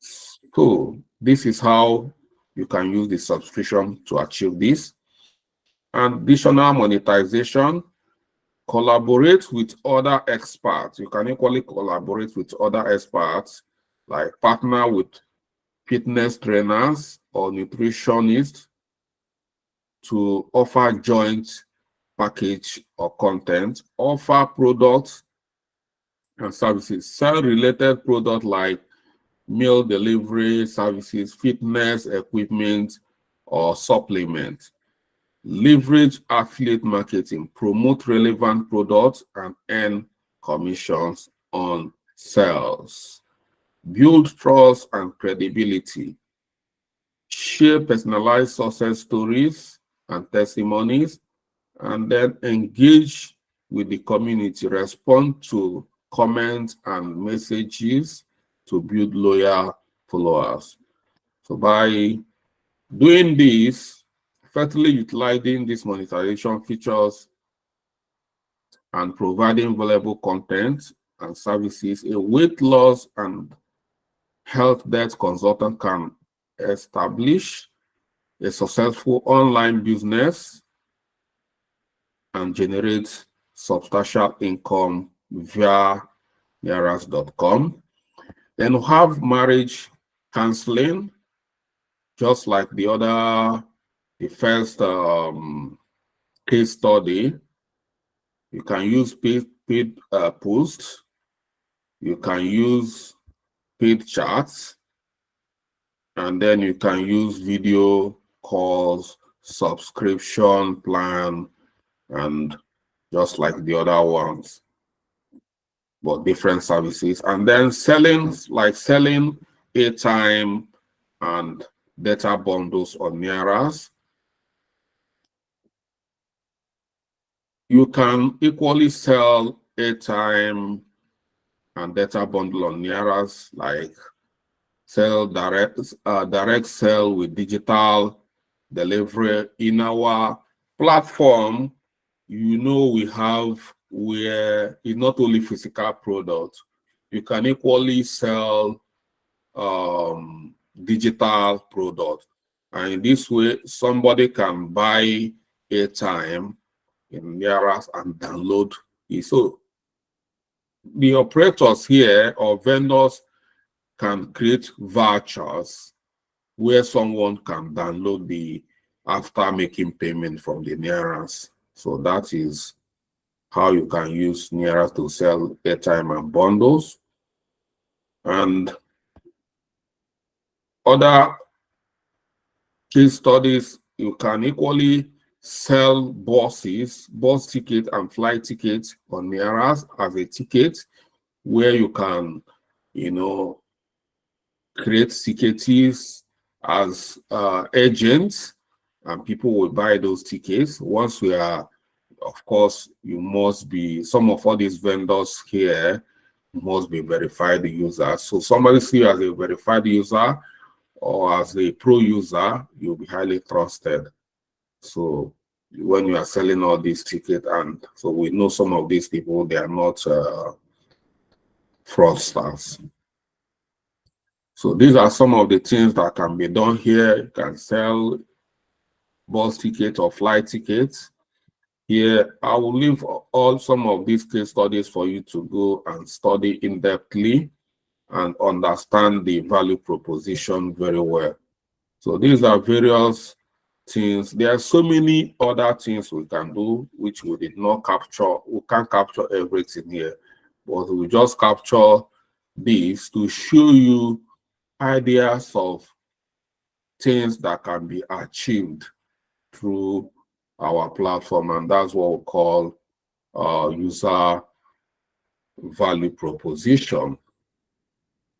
So this is how you can use the subscription to achieve this. And additional monetization, collaborate with other experts. You can equally collaborate with other experts, like partner with fitness trainers or nutritionists to offer joint package or content, offer products and services, sell related products like meal delivery services, fitness equipment, or supplement. Leverage affiliate marketing, promote relevant products and earn commissions on sales. Build trust and credibility. Share personalized success stories and testimonies, and then engage with the community. Respond to comments and messages to build loyal followers. So by doing this, effectively utilizing these monetization features and providing valuable content and services, a weight loss and health debt consultant can establish a successful online business and generate substantial income via Nearas.com. Then we have marriage counseling, just like the first case study. You can use paid posts. You can use paid chats, and then you can use video calls, subscription plan, and just like the other ones, but different services. And then selling airtime and data bundles on Nearas. You can equally sell airtime and data bundle on Nearas, like sell direct sell with digital delivery. In our platform, we have where it's not only physical products, you can equally sell digital products. And in this way, somebody can buy airtime in Nearas and download it. So the operators here or vendors can create vouchers where someone can download after making payment from the Nearas. So that is how you can use Nearas to sell airtime and bundles. And other case studies, you can equally sell bus ticket and flight tickets on Nearas as a ticket, where you can, create tickets as agents, and people will buy those tickets. Once we are, of course, some of all these vendors here must be verified users. So somebody see you as a verified user or as a pro user, you'll be highly trusted. So when you are selling all these tickets, and so we know some of these people, they are not fraudsters. So these are some of the things that can be done here. You can sell bus tickets or flight tickets. Here, I will leave some of these case studies for you to go and study in-depthly and understand the value proposition very well. So these are various things. There are so many other things we can do which we did not capture. We can't capture everything here, but we just capture this to show you ideas of things that can be achieved through our platform, and that's what we call user value proposition.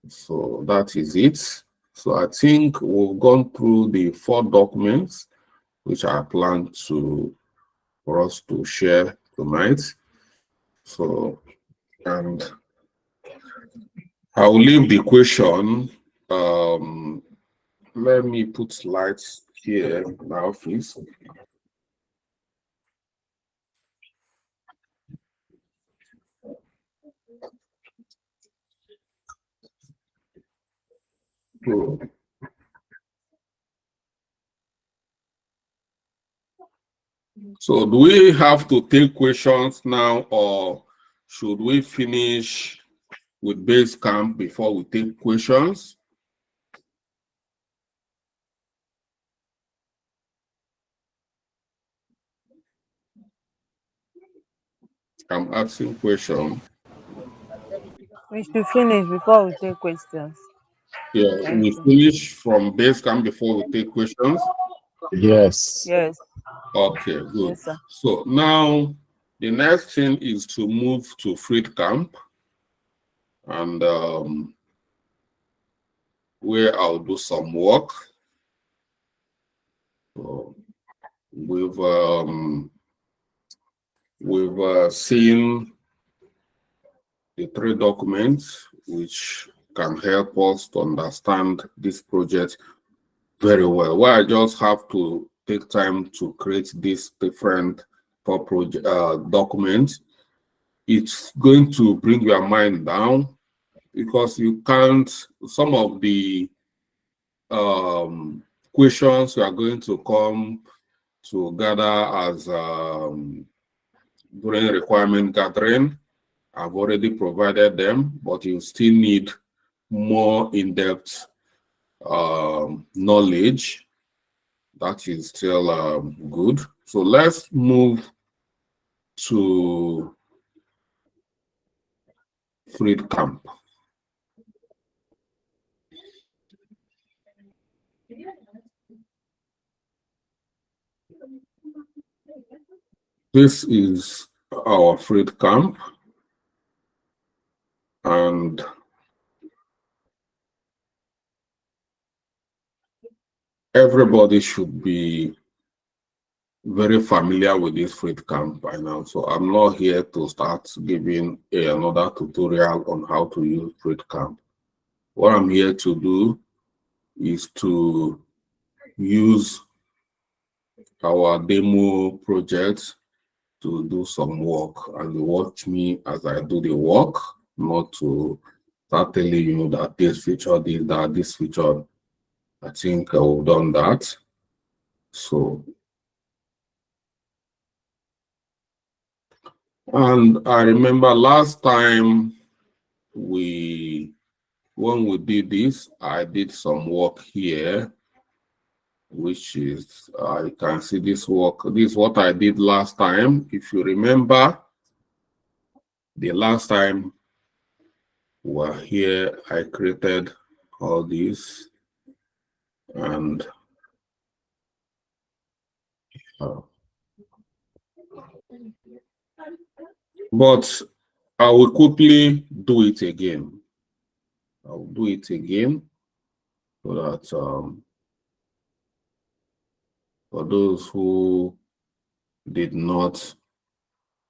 So that is it. So I think we've gone through the 4 documents which I plan for us to share tonight. So, and I'll leave the question. Let me put slides here in my office. So do we have to take questions now, or should we finish with Basecamp before we take questions? I'm asking questions. We should finish before we take questions. Yeah, Thank we you. finish from Basecamp before we take questions. Yes. Yes. Okay, good. Yes, sir. So now the next thing is to move to FreeCamp, and where I'll do some work. So we've seen the 3 documents which can help us to understand this project very well. Why I just have to take time to create this different document. It's going to bring your mind down, because you can't, some of the questions you are going to come to gather as during requirement gathering, I've already provided them, but you still need more in-depth knowledge. That is still good. So let's move to FreeCamp. This is our FreeCamp, and everybody should be very familiar with this FreeCamp by now. So I'm not here to start giving another tutorial on how to use FreeCamp. What I'm here to do is to use our demo project to do some work, and you watch me as I do the work, not to start telling you that this feature did that, this feature. I think I've done that. So, and I remember last time when we did this, I did some work here, which is, you can see this work. This is what I did last time. If you remember, the last time we were here, I created all this, and but I will quickly do it again. I'll do it again so that for those who did not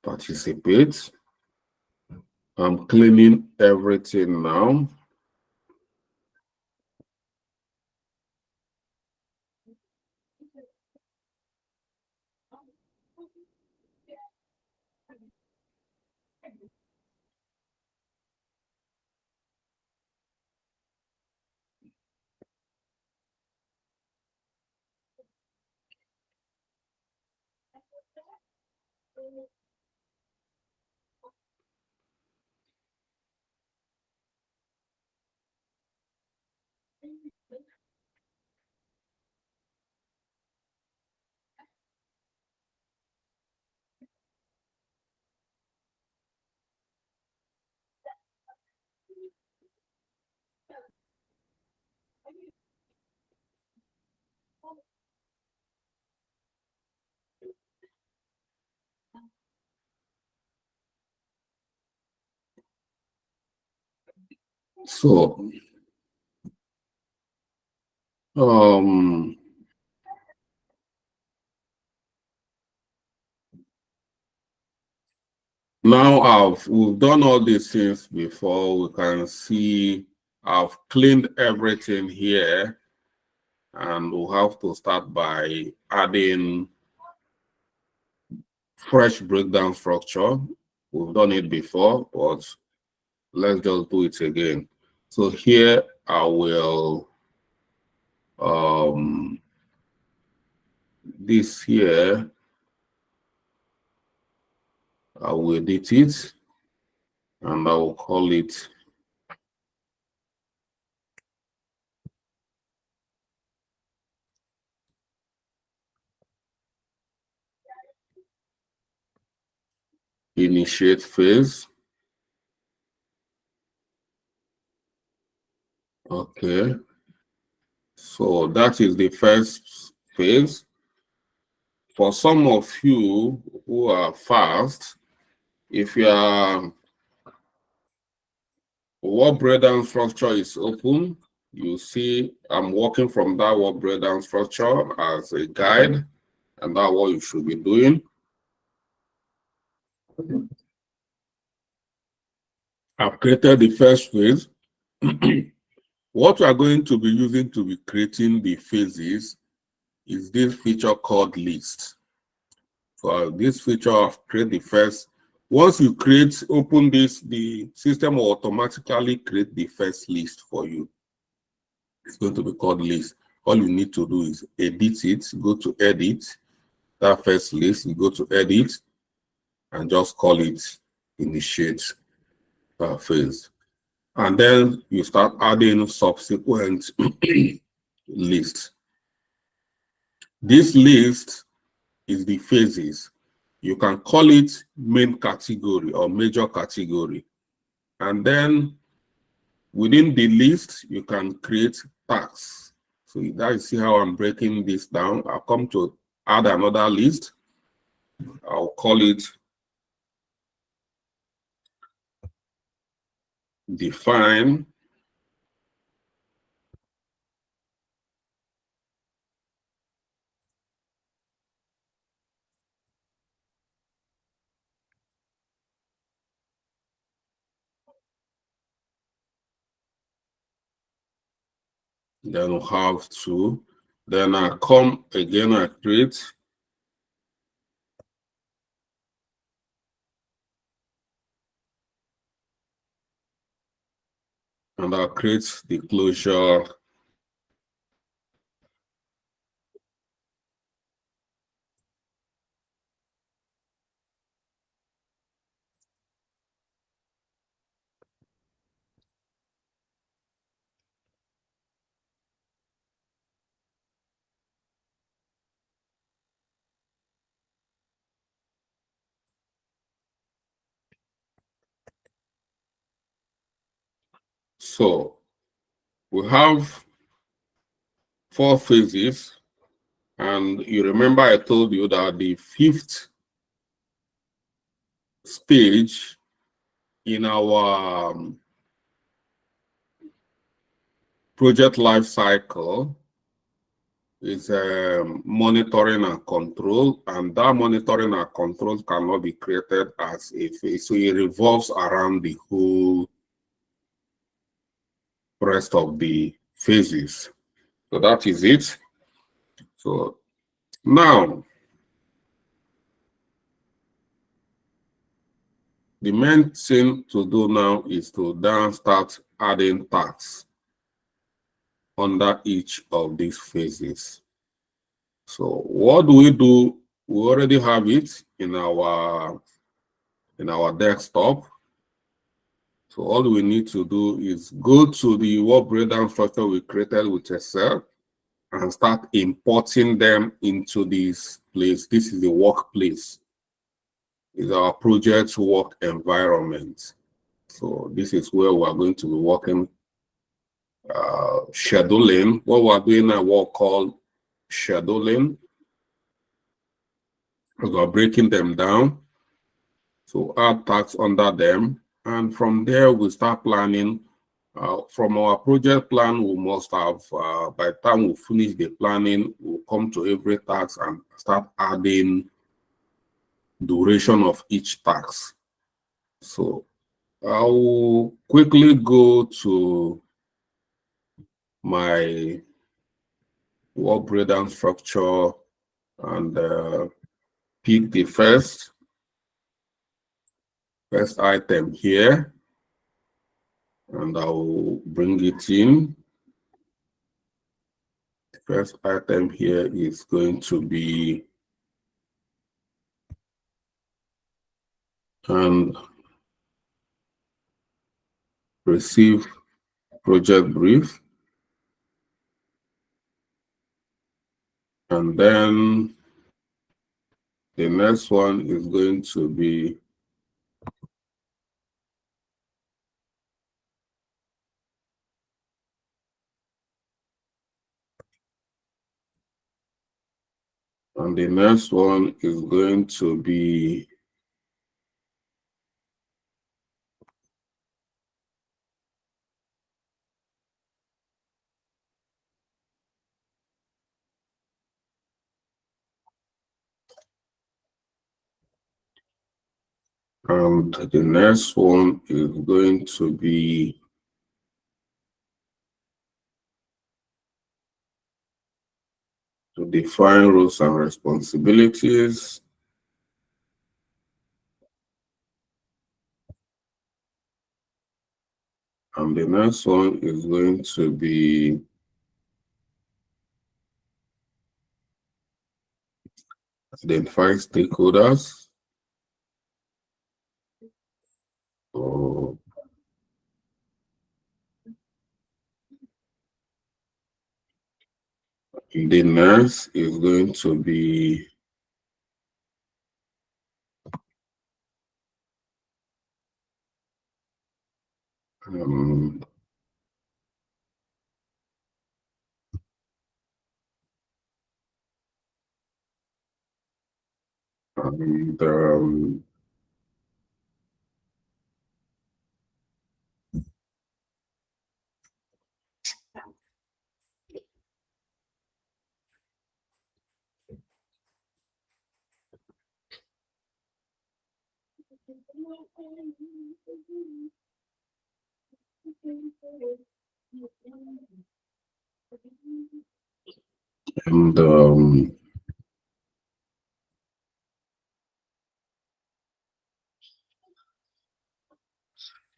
participate, I'm cleaning everything now. So now we've done all these things before. We can see I've cleaned everything here, and we'll have to start by adding fresh breakdown structure. We've done it before, but let's just do it again. So here I will this here I will edit it, and I will call it initiate phase. Okay, so that is the first phase. For some of you who are fast, if your work breakdown structure is open, you see I'm working from that work breakdown structure as a guide, and that's what you should be doing. I've created the first phase. What we are going to be using to be creating the phases is this feature called list. For this feature of create the first, once you open this, the system will automatically create the first list for you. It's going to be called list. All you need to do is edit it, go to edit, that first list, you go to edit, and just call it initiate phase. And then you start adding subsequent lists. This list is the phases. You can call it main category or major category. And then within the list, you can create tags. So you see how I'm breaking this down. I'll come to add another list. I'll call it define. Then we'll have to. Then I come again, I create and I'll create the closure So we have 4 phases, and you remember I told you that the 5th stage in our project life cycle is monitoring and control, and that monitoring and control cannot be created as a phase, so it revolves around the whole rest of the phases. So that is it. So now the main thing to do now is to then start adding tags under each of these phases. So what do? We already have it in our desktop. So all we need to do is go to the work breakdown structure we created with Excel and start importing them into this place. This is the workplace. It's our project work environment. So this is where we are going to be working, scheduling. What we're doing a work called scheduling. We're breaking them down. So add tags under them. And from there, we start planning From our project plan, we must have, by the time we finish the planning, we'll come to every task and start adding duration of each task. So I'll quickly go to my work breakdown structure and pick the first item here, and I'll bring it in. The first item here is going to be and receive project brief, and then the next one is going to be and the next one is going to be and the next one is going to be to define roles and responsibilities. And the next one is going to be identify stakeholders. So the next is going to be um, and and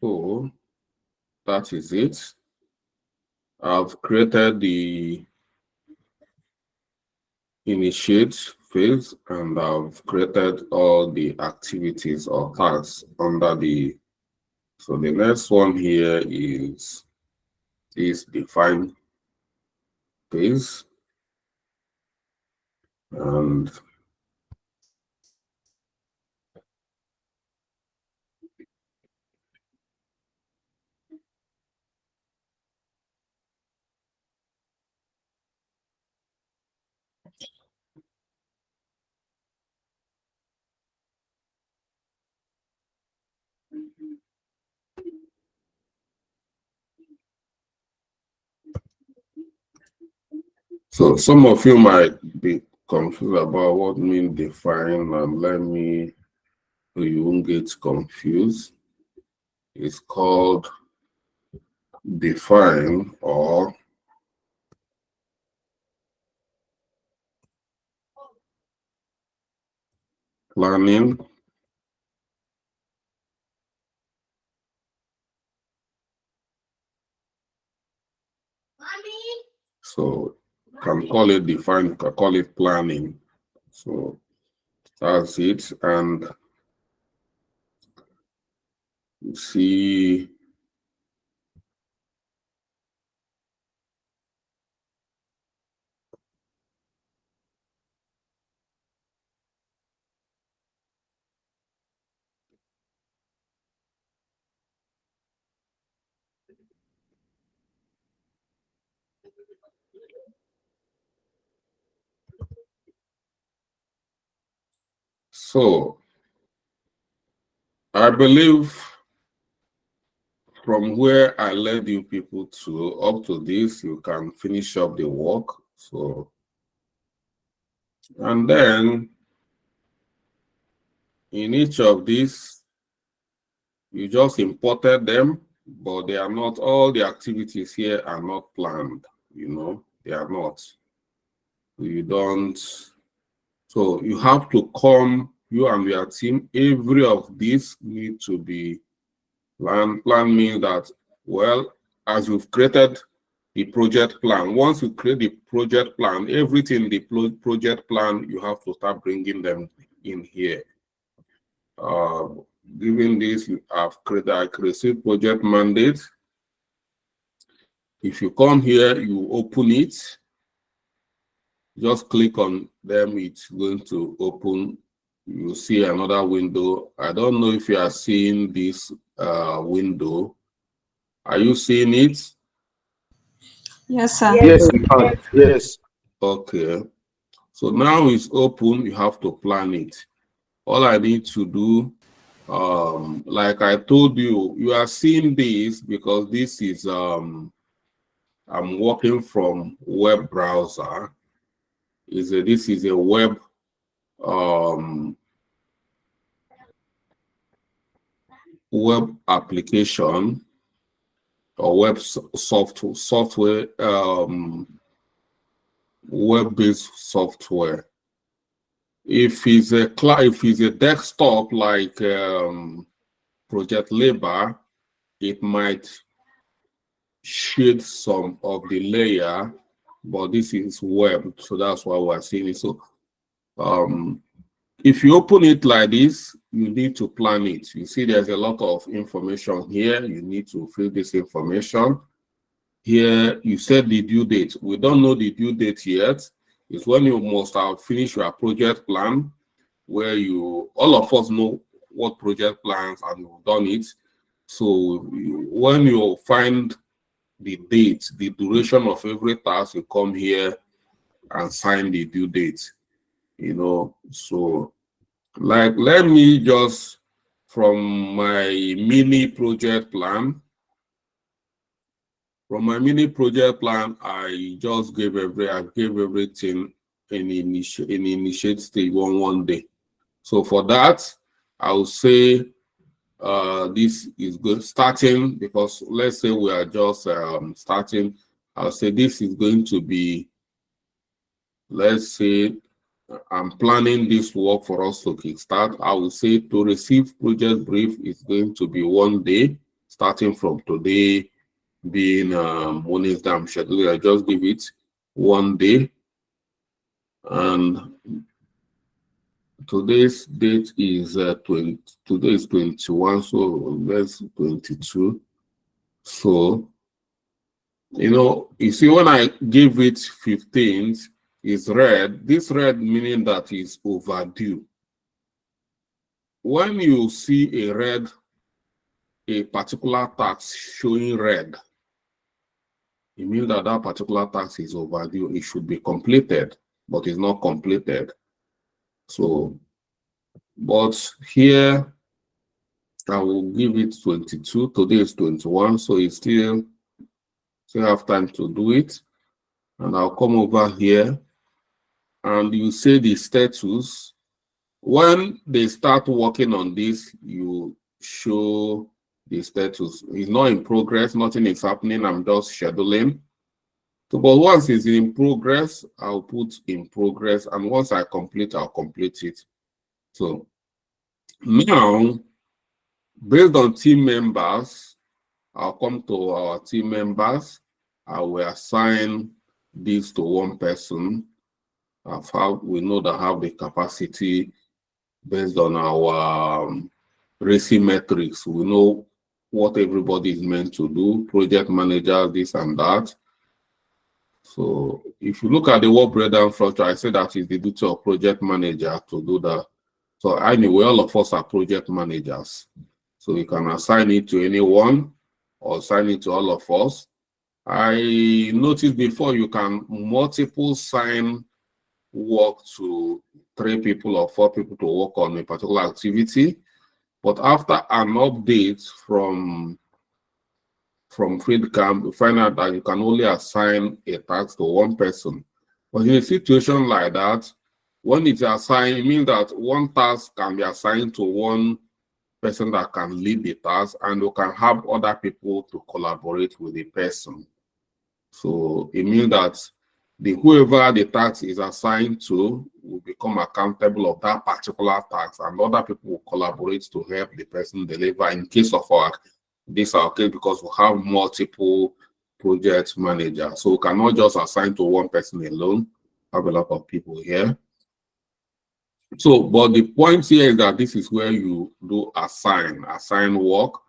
so that is it. I've created the initiate phase, and I've created all the activities or tasks under the. So the next one here is define phase, and so some of you might be confused about what mean define, and let me, so you won't get confused. It's called define or planning. So can call it define, can call it planning. So that's it. And you see, so I believe from where I led you people to up to this, you can finish up the work. So, and then in each of these, you just imported them, but they are not, all the activities here are not planned, you know, they are not. You don't, so you have to come, you and your team, every of these need to be planned. Plan means that, well, as you've created the project plan, once you create the project plan, everything in the project plan, you have to start bringing them in here. Given this, you have created project mandate. If you come here, you open it, just click on them, it's going to open. You see another window. I don't know if you are seeing this window. Are you seeing it? Yes, sir. Yes, we can. Yes. Okay. So now it's open, you have to plan it. All I need to do, like I told you, you are seeing this because this is, I'm working from web browser. This is a web web application or web software, web-based software. If it's a desktop like Project Labor, it might shade some of the layer, but this is web, so that's why we're seeing it. So if you open it like this, you need to plan it. You see there's a lot of information here. You need to fill this information. Here, you said the due date. We don't know the due date yet. It's when you must have finished your project plan, where all of us know what project plans and you've done it. So when you find the date, the duration of every task, you come here and sign the due date, you know. So like, let me just, from my mini project plan, I just gave everything in initiate stage one day. So for that, I will say this is good starting, because let's say we are just starting. I'll say this is going to be, let's say I'm planning this work for us to kickstart. I will say to receive project brief is going to be 1 day, starting from today being Wednesday. I'm scheduling. I just give it 1 day, and today's date is today is 21, so that's 22. So, you know, you see, when I give it 15th, it's red. This red meaning that is overdue. When you see a particular tax showing red, it means that that particular tax is overdue. It should be completed, but it's not completed. So, but here I will give it 22. Today is 21, so you still have time to do it. And I'll come over here, and you say the status. When they start working on this, you show the status. It's not in progress, nothing is happening, I'm just scheduling. So, but once it's in progress, I'll put in progress, and once I complete, I'll complete it. So now, based on team members, I'll come to our team members. I will assign this to one person. We know that have the capacity based on our RACI metrics. We know what everybody is meant to do, project manager, this and that. So if you look at the work breakdown structure, I say that is the duty of project manager to do that. So anyway, all of us are project managers. So you can assign it to anyone or assign it to all of us. I noticed before you can multiple sign work to 3 people or 4 people to work on a particular activity. But after an update from from FreeCamp, you find out that you can only assign a task to one person. But in a situation like that, when it's assigned, it means that one task can be assigned to one person that can lead the task, and you can have other people to collaborate with the person. So it means that whoever the task is assigned to will become accountable of that particular task, and other people will collaborate to help the person deliver. In case of this our case, because we have multiple project managers, so we cannot just assign to one person alone. We have a lot of people here. So, but the point here is that this is where you do assign work.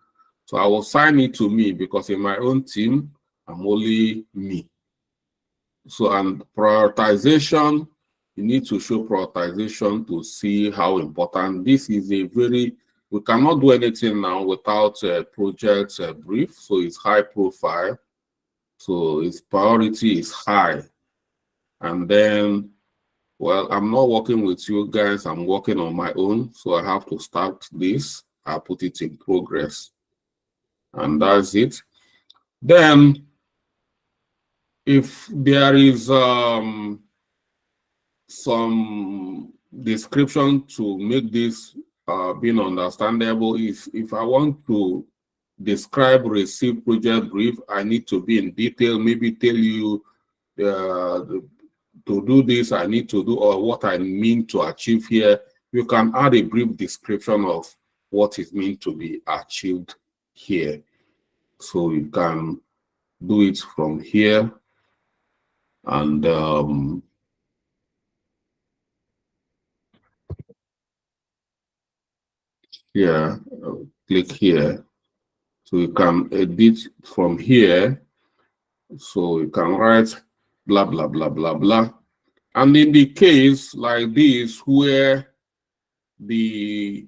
So I will assign it to me because in my own team, I'm only me. So, and prioritization, you need to show prioritization to see how important this is. We cannot do anything now without a project brief. So it's high profile. So its priority is high. And then, well, I'm not working with you guys. I'm working on my own. So I have to start this. I put it in progress. And that's it. Then, if there is some description to make this being understandable, if I want to describe receive project brief, I need to be in detail, maybe tell you to do this, I need to do, or what I mean to achieve here. You can add a brief description of what is meant to be achieved here. So you can do it from here, and here, click here. So you can edit from here. So you can write blah, blah, blah, blah, blah. And in the case like this, where we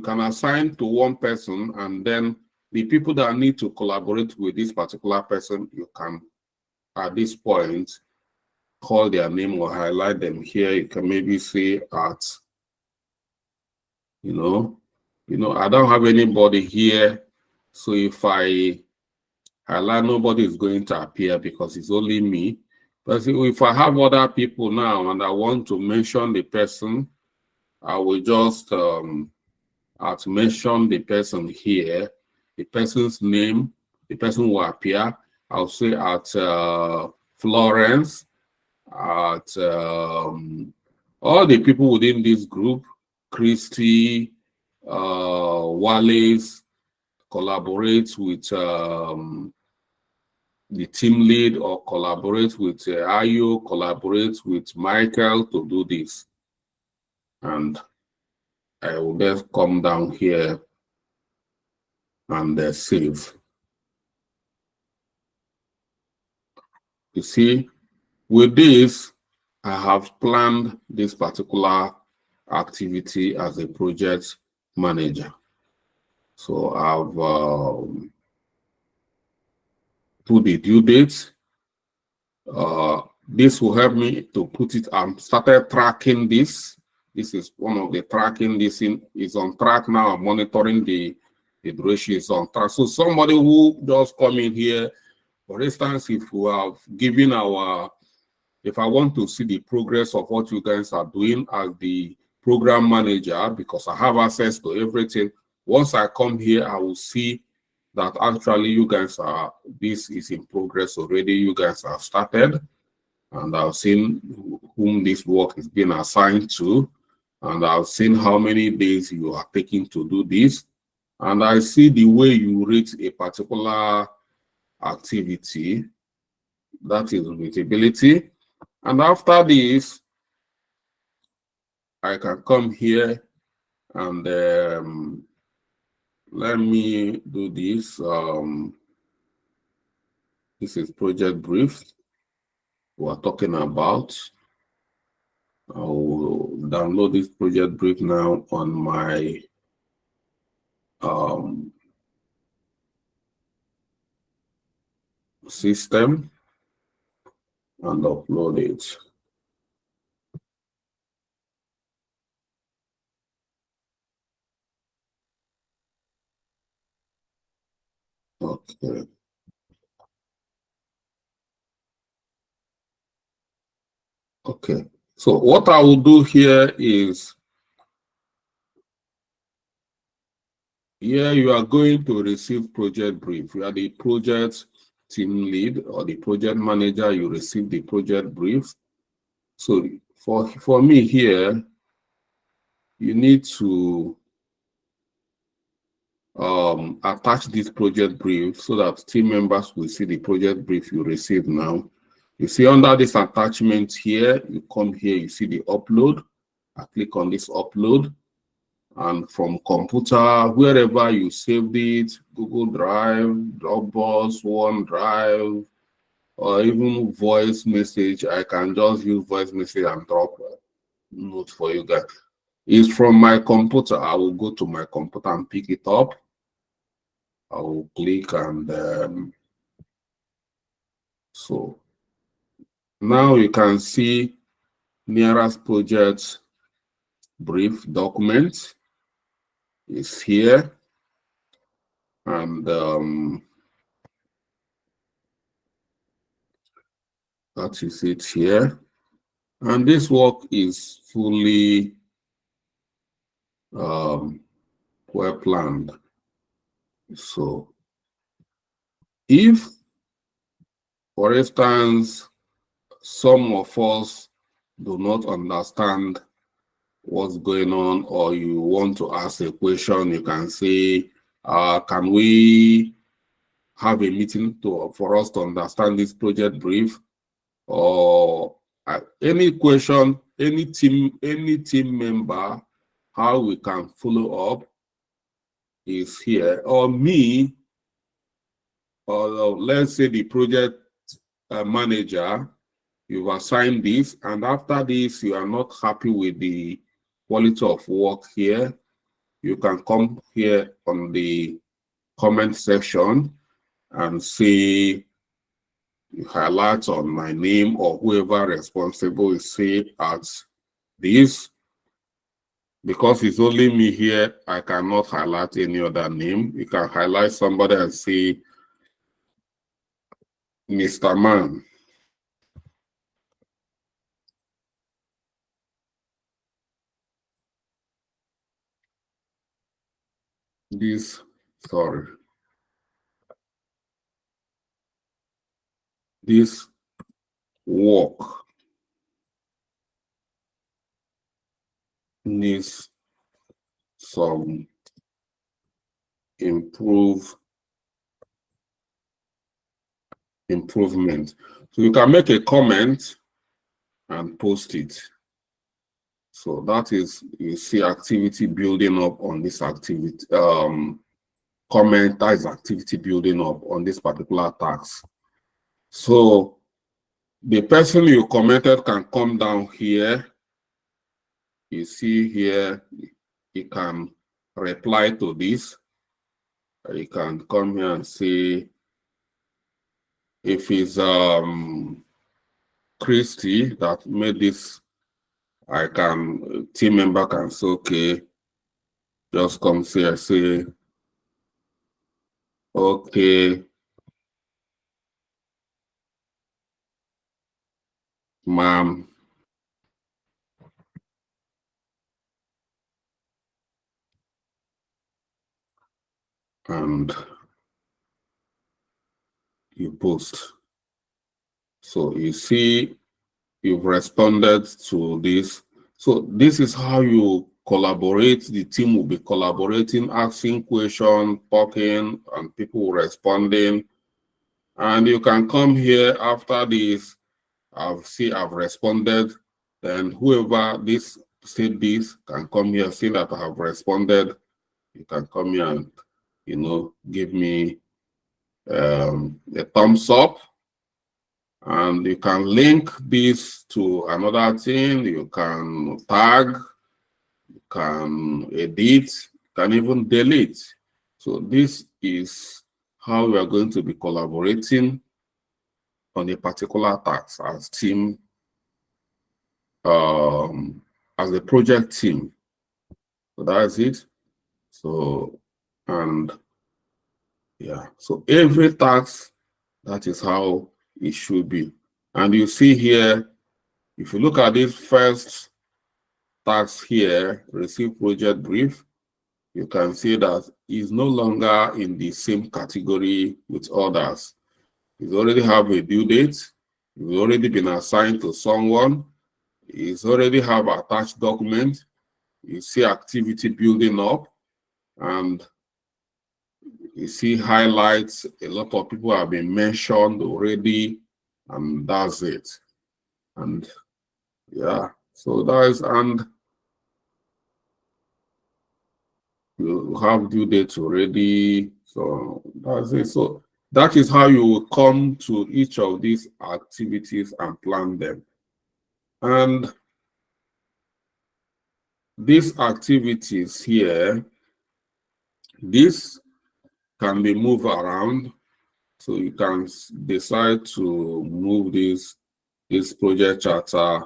can assign to one person, and then the people that need to collaborate with this particular person, you can, at this point, call their name or highlight them here. You can maybe say at, I don't have anybody here. So if I highlight, nobody is going to appear because it's only me. But if I have other people now and I want to mention the person, I will just mention the person here, the person's name, the person will appear. I'll say at Florence, at all the people within this group, Christy, Wallace, collaborate with the team lead, or collaborate with Ayo, collaborate with Michael to do this. And I will just come down here and save. You see, with this, I have planned this particular activity as a project manager. So I've put the due date. This will help me to put it. Started tracking this. This is one of the tracking. This is on track now. I'm monitoring the duration is on track. So somebody who just come in here, for instance, if we have given if I want to see the progress of what you guys are doing as the program manager, because I have access to everything, once I come here, I will see that actually you guys this is in progress already. You guys have started, and I've seen whom this work is being assigned to, and I've seen how many days you are taking to do this, and I see the way you rate a particular activity. That is visibility. And after this, I can come here and let me do this. This is project brief we're talking about. I will download this project brief now on my system and upload it. Okay. Okay. So what I will do here is, here you are going to receive project brief. You are the project team lead or the project manager, you receive the project brief. So for me here, you need to attach this project brief so that team members will see the project brief you receive now. You see under this attachment here, you come here, you see the upload. I click on this upload, and from computer, wherever you saved it, Google Drive, Dropbox, OneDrive, or even voice message, I can just use voice message and drop a note for you guys. It's from my computer. I will go to my computer and pick it up. I will click and so now you can see nearest project brief document is here, and that is it here. And this work is fully well planned. So if, for instance, some of us do not understand what's going on, or you want to ask a question, you can say, can we have a meeting for us to understand this project brief? Or any question, any team member, how we can follow up is here. Or me, or let's say the project manager, you've assigned this, and after this you are not happy with the quality of work here, you can come here on the comment section and say, you highlight on my name or whoever responsible is, say at this. Because it's only me here, I cannot highlight any other name. You can highlight somebody and say, Mr. Man. This work needs some improvement. So you can make a comment and post it. So that is, you see activity building up on this activity. Comment, that is activity building up on this particular task. So the person you commented can come down here. You see here, you can reply to this. You can come here and say, if it's Christy that made this, team member can say, okay, just come here, say, okay, ma'am, and you post. So you see, you've responded to this. So this is how you collaborate. The team will be collaborating, asking questions, talking, and people responding. And you can come here after this. I've responded. Then whoever this said this can come here, see that I have responded. You can come here and, give me a thumbs up. And you can link this to another thing. You can tag, you can edit, you can even delete. So this is how we are going to be collaborating on a particular task as team, as a project team. So that's it. So, and yeah, so every task, that is how it should be. And you see here, If you look at this first task here, receive project brief, you can see that it's no longer in the same category with others. It's already have a due date. It's already been assigned to someone. It's already have attached document. You see activity building up, and you see highlights. A lot of people have been mentioned already, and that's it. And yeah, so that is, and you have due dates already. So that's it. So that is how you will come to each of these activities and plan them. And these activities here, this can be moved around. So you can decide to move this project charter,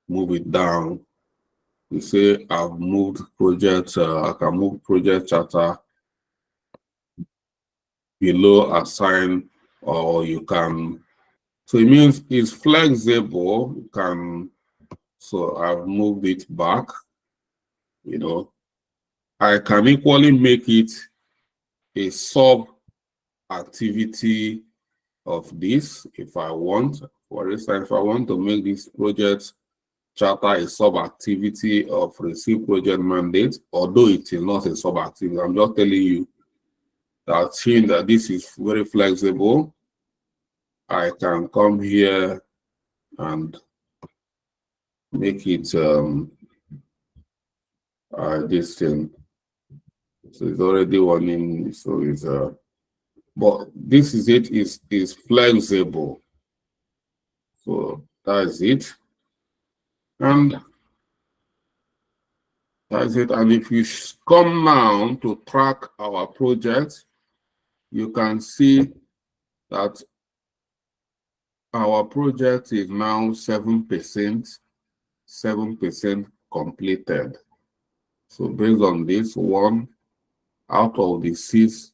move it down. You say I've moved project, I can move project charter below assign, or you can, so it means it's flexible. You can, so I've moved it back, you know. I can equally make it a sub activity of this if I want. For instance, if I want to make this project charter a sub-activity of receive project mandate, although it is not a sub-activity, I'm just telling you that seeing that this is very flexible, I can come here and make it this thing. So it's already one in, so it's but this is it, is flexible. So that's it. And that's it. And if you come now to track our project, you can see that our project is now 7% completed. So based on this, 1 out of the 6,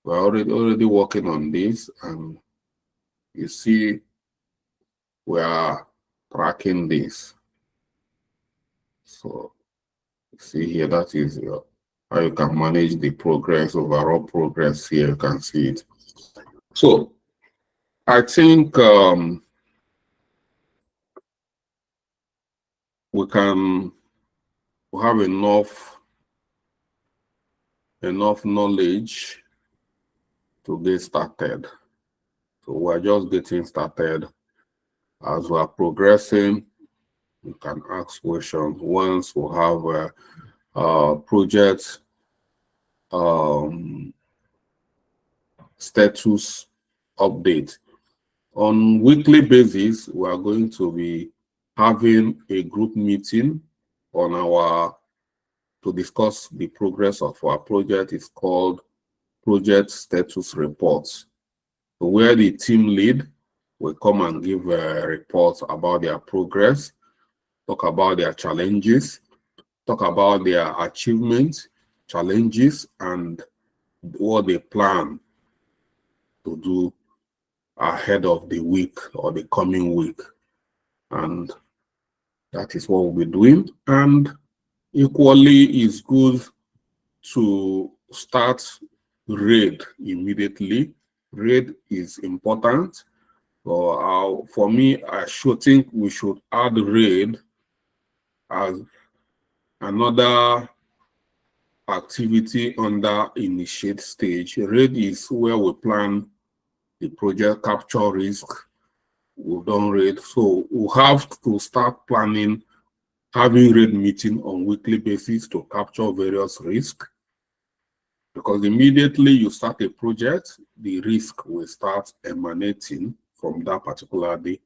we're already working on this, and you see we are tracking this. So see here, that is how you can manage the progress, overall progress here, you can see it. So I think we have enough knowledge to get started. So we're just getting started. As we are progressing, you can ask questions. Once we have a project status update. On weekly basis, we are going to be having a group meeting on to discuss the progress of our project. It's called Project Status Reports. So where the team lead will come and give a report about their progress, talk about their challenges, talk about their achievements, challenges, and what they plan to do ahead of the week or the coming week. And that is what we'll be doing. And equally, it's good to start RAID immediately. RAID is important. So for me, I should think we should add RAID as another activity under initiate stage. RAID is where we plan the project, capture risk. We've done RAID. So we have to start planning, having RAID meeting on weekly basis to capture various risks. Because immediately you start a project, the risk will start emanating from that particular day.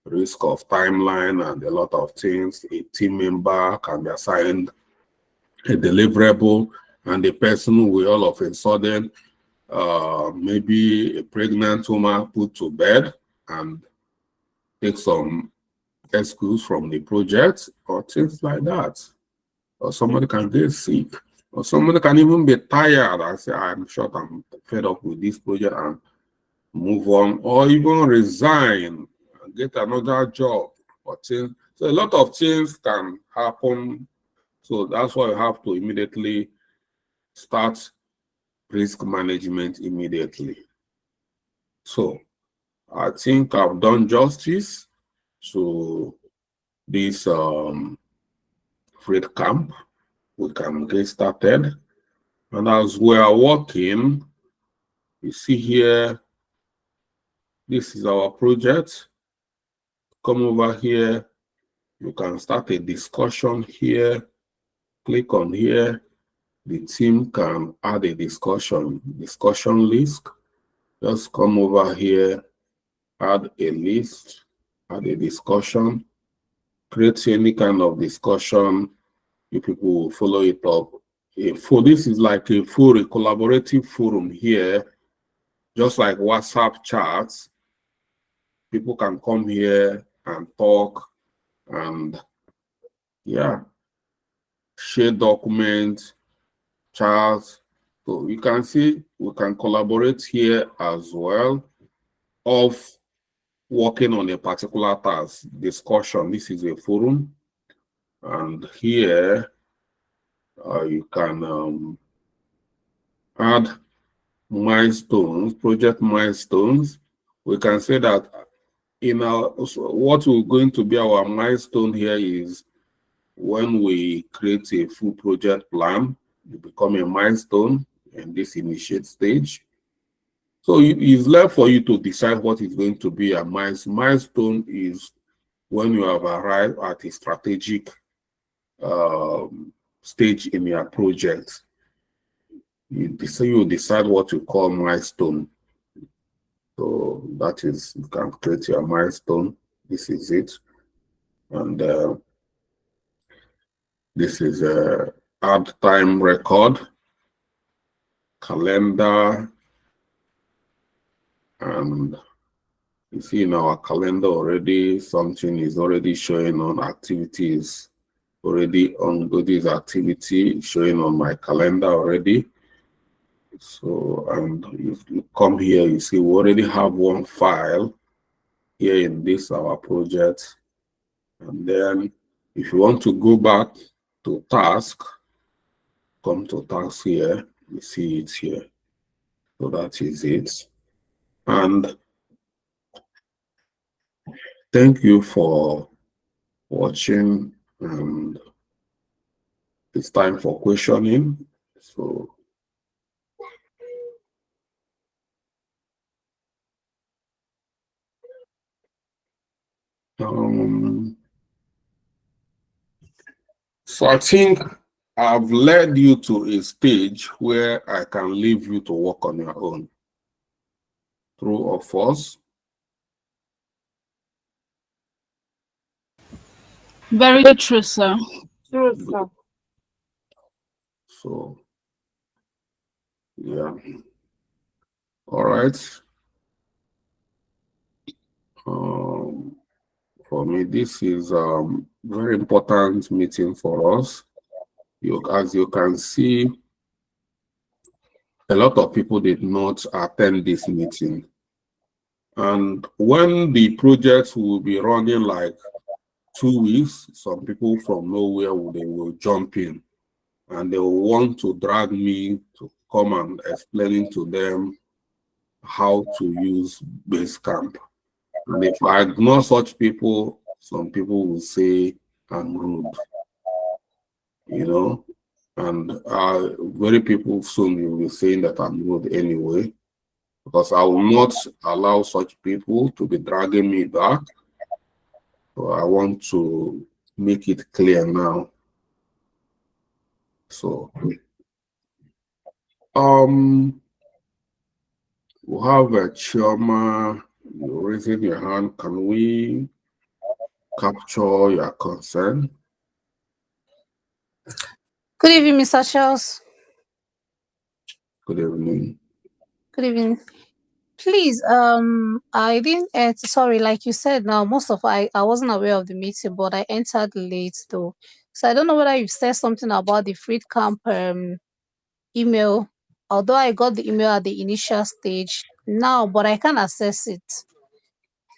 Risk of timeline and a lot of things. A team member can be assigned a deliverable, and the person will all of a sudden, maybe a pregnant woman put to bed and take some excuse from the project or things like that. Or somebody can get sick, or somebody can even be tired and say, I'm short, I'm fed up with this project and move on, or even resign and get another job So a lot of things can happen. So that's why you have to immediately start risk management immediately. So I think I've done justice to this freight camp. We can get started. And as we are working, you see here, this is our project. Come over here. You can start a discussion here. Click on here. The team can add a discussion list. Just come over here, add a list, add a discussion, create any kind of discussion. You people will follow it up. This is like a collaborative forum here, just like WhatsApp chats. People can come here and talk and share documents, charts. So you can see we can collaborate here as well of working on a particular task, discussion. This is a forum. And here you can add milestones, project milestones. We can say that what we're going to be our milestone here is when we create a full project plan, it become a milestone in this initiate stage. So it's left for you to decide what is going to be a milestone. Milestone is when you have arrived at a strategic stage in your project. You decide what you call milestone. So that is, you can create your milestone. This is it. And this is a add time record, calendar, and you see in our calendar already, something is already showing on activities, already on this activity showing on my calendar already. So, and if you come here, you see we already have one file here in this our project. And then if you want to go back to task, come to task here, you see it here. So that is it. And thank you for watching, and it's time for questioning. So I think I've led you to a stage where I can leave you to work on your own. True or false? Very true, sir. True, sir. So, yeah. All right. For me, this is very important meeting for us. As you can see, a lot of people did not attend this meeting. And when the project will be running like 2 weeks, some people from nowhere they will jump in and they will want to drag me to come and explaining to them how to use Basecamp. And if I ignore such people, some people will say I'm rude, you know, and very people soon will be saying that I'm rude anyway, because I will not allow such people to be dragging me back. So I want to make it clear now. So, we have a Chioma, you're raising your hand. Can we capture your concern? Good evening, Mr. Charles. Good evening. Good evening. Please, I didn't sorry, like you said now, I wasn't aware of the meeting, but I entered late though. So I don't know whether you've said something about the Freed Camp email, although I got the email at the initial stage now, but I can't access it.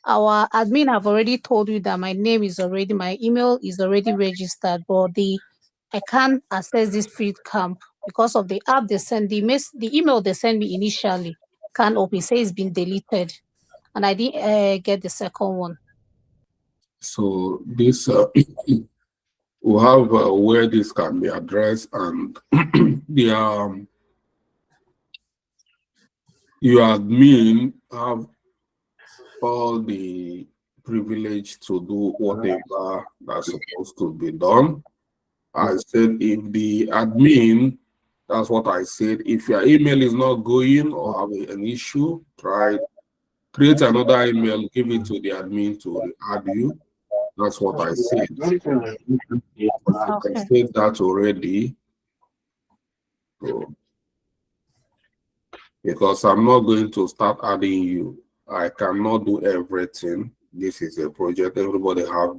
our admin have already told you that my email is already registered, but I can't access this field camp because of the app they send, the email they sent me initially can't open. It says it's been deleted, and I didn't get the second one. So this we have where this can be addressed, and the your admin have all the privilege to do whatever that's supposed to be done. I said if the admin, that's what I said, if your email is not going or have an issue, try create another email, give it to the admin to add you. That's what I said. I said that already. So, because I'm not going to start adding you. I cannot do everything. This is a project. Everybody have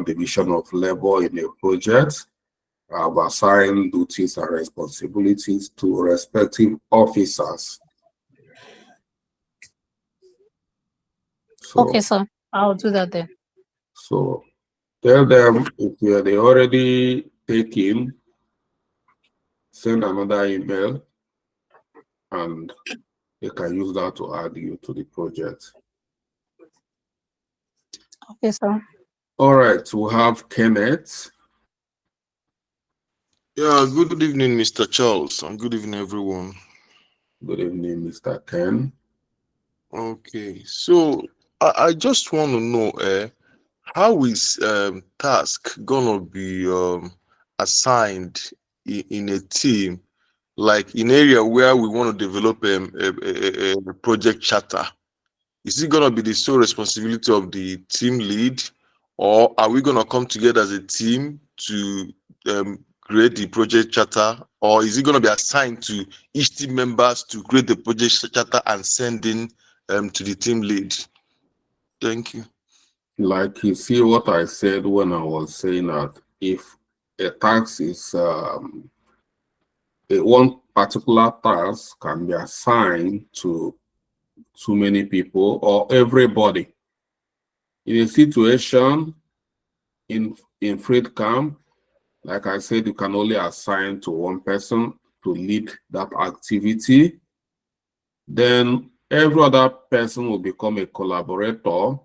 division of labor in a project. I've assigned duties and responsibilities to respective officers. So, Okay, sir. I'll do that then. So tell them if they already taken, send another email and they can use that to add you to the project. Okay, sir. All right, we have Kenneth. Yeah, good evening, Mr. Charles, and good evening, everyone. Good evening, Mr. Ken. Okay, so I just want to know, how is task gonna be assigned in a team, like in area where we want to develop a project charter? Is it gonna be the sole responsibility of the team lead, or are we gonna come together as a team to create the project charter, or is it gonna be assigned to each team members to create the project charter and send in to the team lead? Thank you. Like you see what I said when I was saying that if a task is one particular task can be assigned to too many people or everybody. In a situation in field camp, like I said, you can only assign to one person to lead that activity. Then every other person will become a collaborator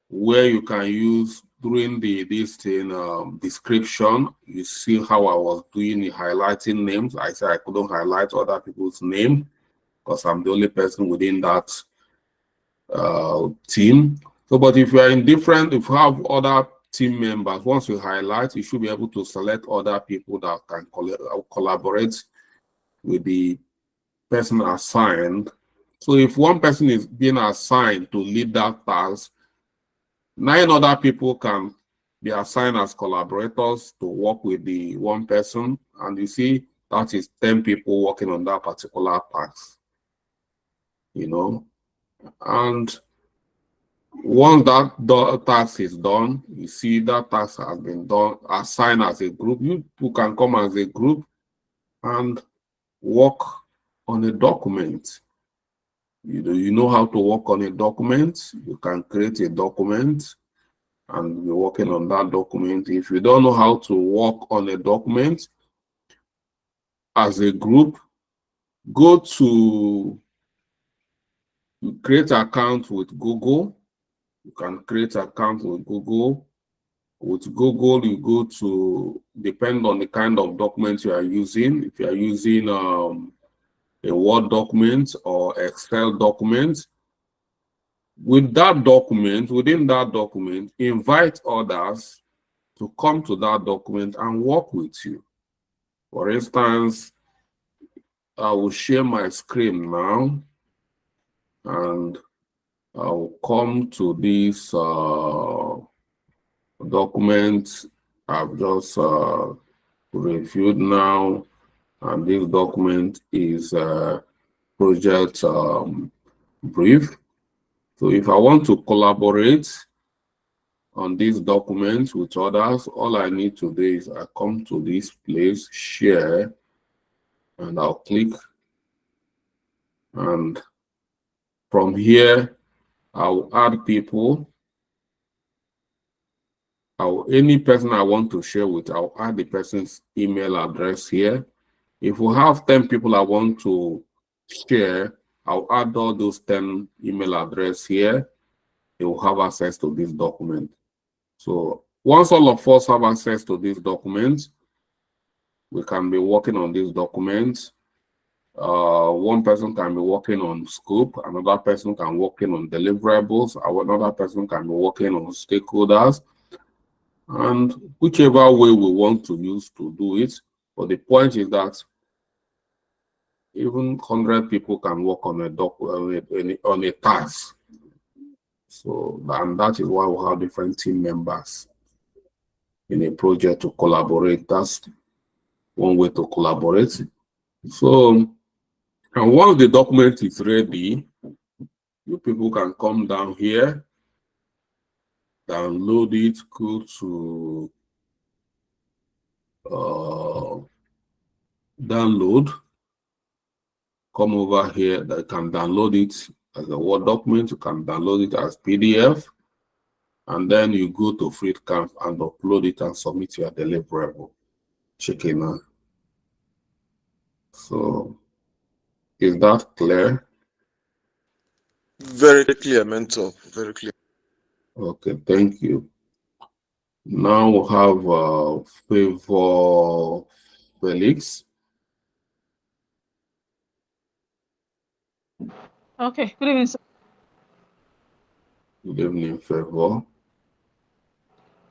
where you can use during this thing description. You see how I was doing the highlighting names. I said I couldn't highlight other people's name because I'm the only person within that team. So, but if you are in different, if you have other team members, once you highlight, you should be able to select other people that can collaborate with the person assigned. So if one person is being assigned to lead that task, 9 other people can be assigned as collaborators to work with the one person. And you see, that is 10 people working on that particular task, you know. And once that task is done, you see that task has been done, assigned as a group. You can come as a group and work on a document. You know how to work on a document. You can create a document and be working on that document. If you don't know how to work on a document as a group, go to create an account with Google. You can create an account with Google. With Google, you go to, depend on the kind of document you are using. If you are using a Word document or Excel document, with that document, within that document, invite others to come to that document and work with you. For instance, I will share my screen now, and I will come to this document I've just reviewed now, and this document is project brief. So if I want to collaborate on this document with others, all I need to do is I come to this place, share, and I'll click. And from here, I'll add people. Any person I want to share with, I'll add the person's email address here. If we have 10 people I want to share, I'll add all those 10 email address here. They will have access to this document. So once all of us have access to this document, we can be working on this document. One person can be working on scope, another person can be working on deliverables, another person can be working on stakeholders, and whichever way we want to use to do it. But the point is that even 100 people can work on a task. So, and that is why we have different team members in a project to collaborate. That's one way to collaborate. So, and once the document is ready, you people can come down here, download it, go to download, come over here. They can download it as a Word document, you can download it as PDF, and then you go to FreeCamp and upload it and submit your deliverable. Check it out. So, is that clear? Very clear, mentor. Very clear. Okay, thank you. Now we have Favor Felix. Okay, good evening, sir. Good evening, Favor.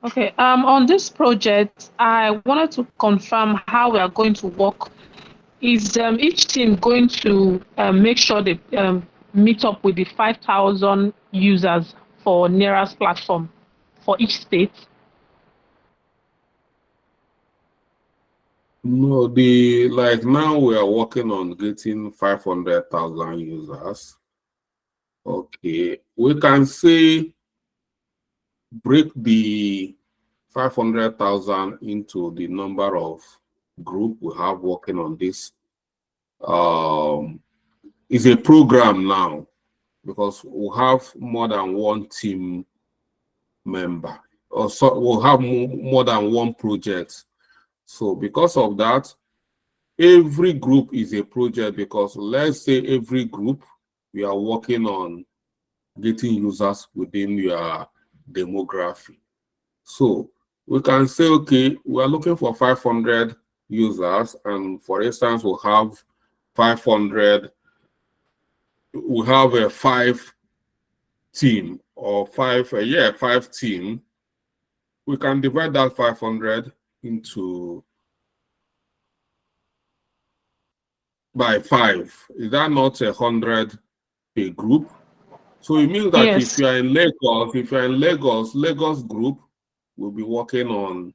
Okay, on this project, I wanted to confirm how we are going to work. Is each team going to make sure they meet up with the 5,000 users for NERA's platform for each state? No, like now we are working on getting 500,000 users. Okay, we can say break the 500,000 into the number of group we have working on this. It's a program now because we have more than one team member, or so we'll have more than one project. So because of that, every group is a project, because let's say every group we are working on getting users within your demography. So we can say, okay, we are looking for 500 users, and for instance, we'll have 500, we have a 5 team or 5 team. We can divide that 500 into by 5. Is that not 100 per group? So it means that Yes. if you are in Lagos, Lagos group will be working on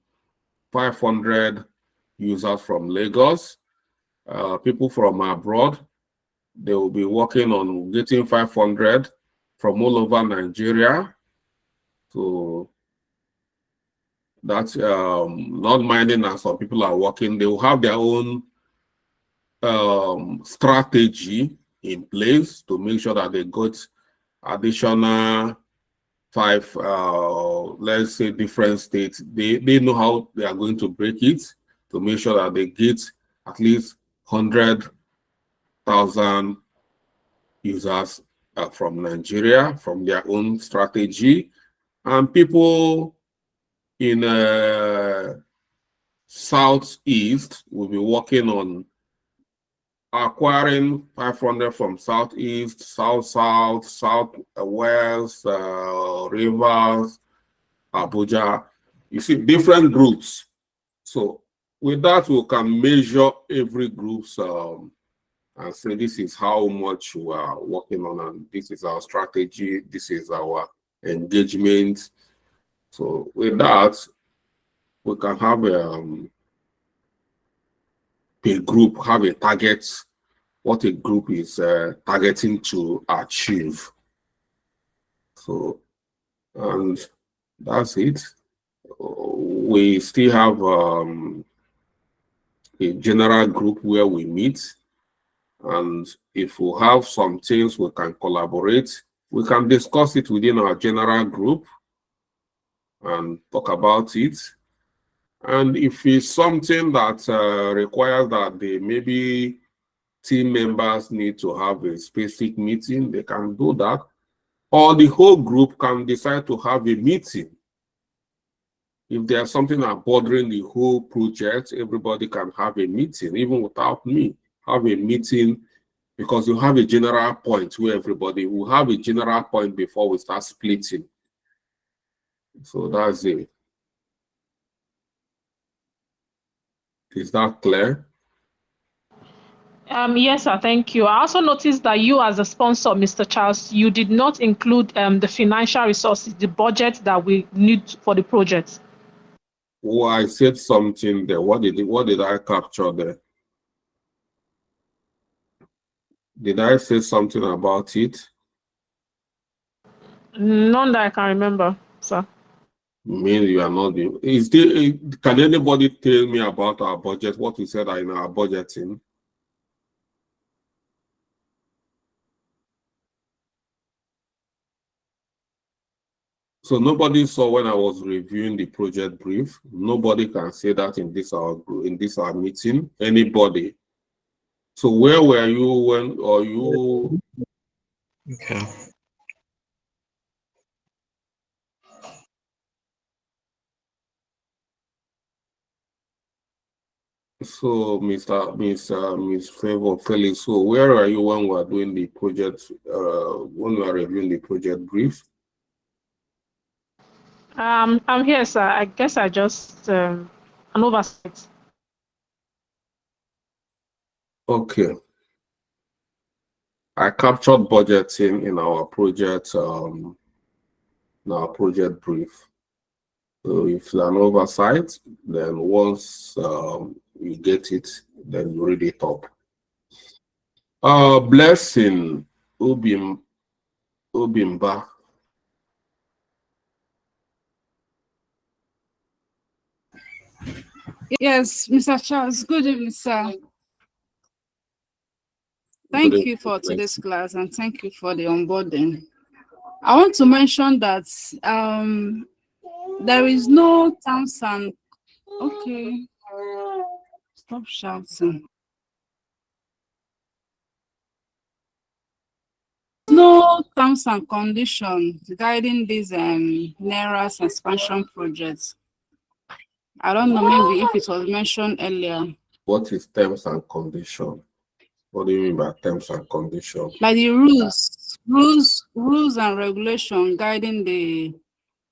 500 users from Lagos. People from abroad, they will be working on getting 500 from all over Nigeria. So that's not minding that some people are working. They will have their own strategy in place to make sure that they got additional 5, let's say, different states. They know how they are going to break it to make sure that they get at least 100,000 users from Nigeria, from their own strategy. And people in Southeast will be working on acquiring 500 from Southeast, South, Southwest, Rivers, Abuja. You see, different groups. So with that, we can measure every group's and say this is how much we are working on, and this is our strategy, this is our engagement. So with that, we can have a group have a target, what a group is targeting to achieve. So, and that's it. We still have a general group where we meet, and if we have some things we can collaborate, We can discuss it within our general group and talk about it. And if it's something that requires that maybe team members need to have a specific meeting, they can do that. Or the whole group can decide to have a meeting. If there's something that's bothering the whole project, everybody can have a meeting, even without me. Have a meeting, because you have a general point where everybody will have a general point before we start splitting. So that's it. Is that clear? Yes, sir. Thank you. I also noticed that you, as a sponsor, Mr. Charles, you did not include the financial resources, the budget that we need for the project. Oh, I said something there. What did I capture there? Did I say something about it? None that I can remember, sir. Mean you are not the. Can anybody tell me about our budget? What we said in our budgeting? So nobody saw when I was reviewing the project brief. Nobody can say that in this our meeting. Anybody? So where were you when, or you? Okay. So Miss Favor Felix, so where are you when we are doing the project? When we are reviewing the project brief? I'm here, sir. I guess I just an oversight. Okay. I captured budgeting in our project brief. So if it's an oversight, then once you get it, then you read it up. Blessing Obimba. Yes, Mr. Charles, good evening, sir. Thank you for today's class and thank you for the onboarding. I want to mention that there is no terms and okay. Stop shouting. No terms and conditions guiding these NERAS expansion projects. I don't know, maybe if it was mentioned earlier. What is terms and conditions? What do you mean by terms and conditions? Like the rules and regulation guiding the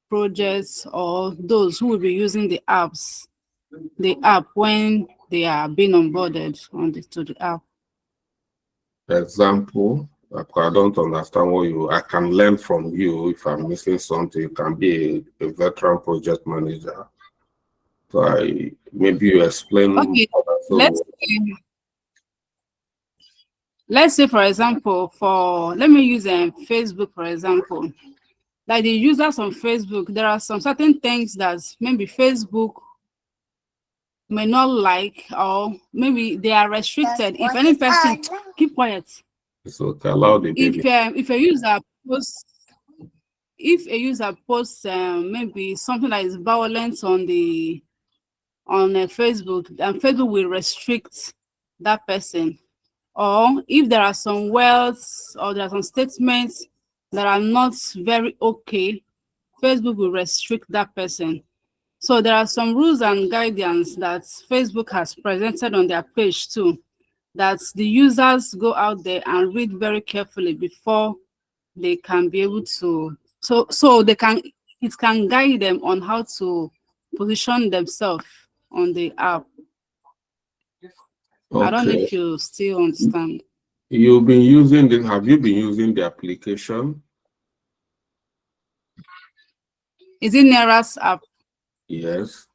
projects or those who will be using the app when they are being onboarded to the app. Example, I don't understand what I can learn from you. If I'm missing something, you can be a veteran project manager. So maybe you explain. Okay, let's say for example, let me use Facebook for example. Like the users on Facebook, there are some certain things that maybe Facebook may not like, or maybe they are restricted. If any person, keep quiet. So allow the baby. If a user posts maybe something that is violent on Facebook, and Facebook will restrict that person. Or if there are some words or there are some statements that are not very okay, Facebook will restrict that person. So there are some rules and guidance that Facebook has presented on their page too, that the users go out there and read very carefully before they can be able to, so it can guide them on how to position themselves on the app. Okay. I don't know if you still understand. You've been using the, have you been using the application? Is it NERAS app? Yes.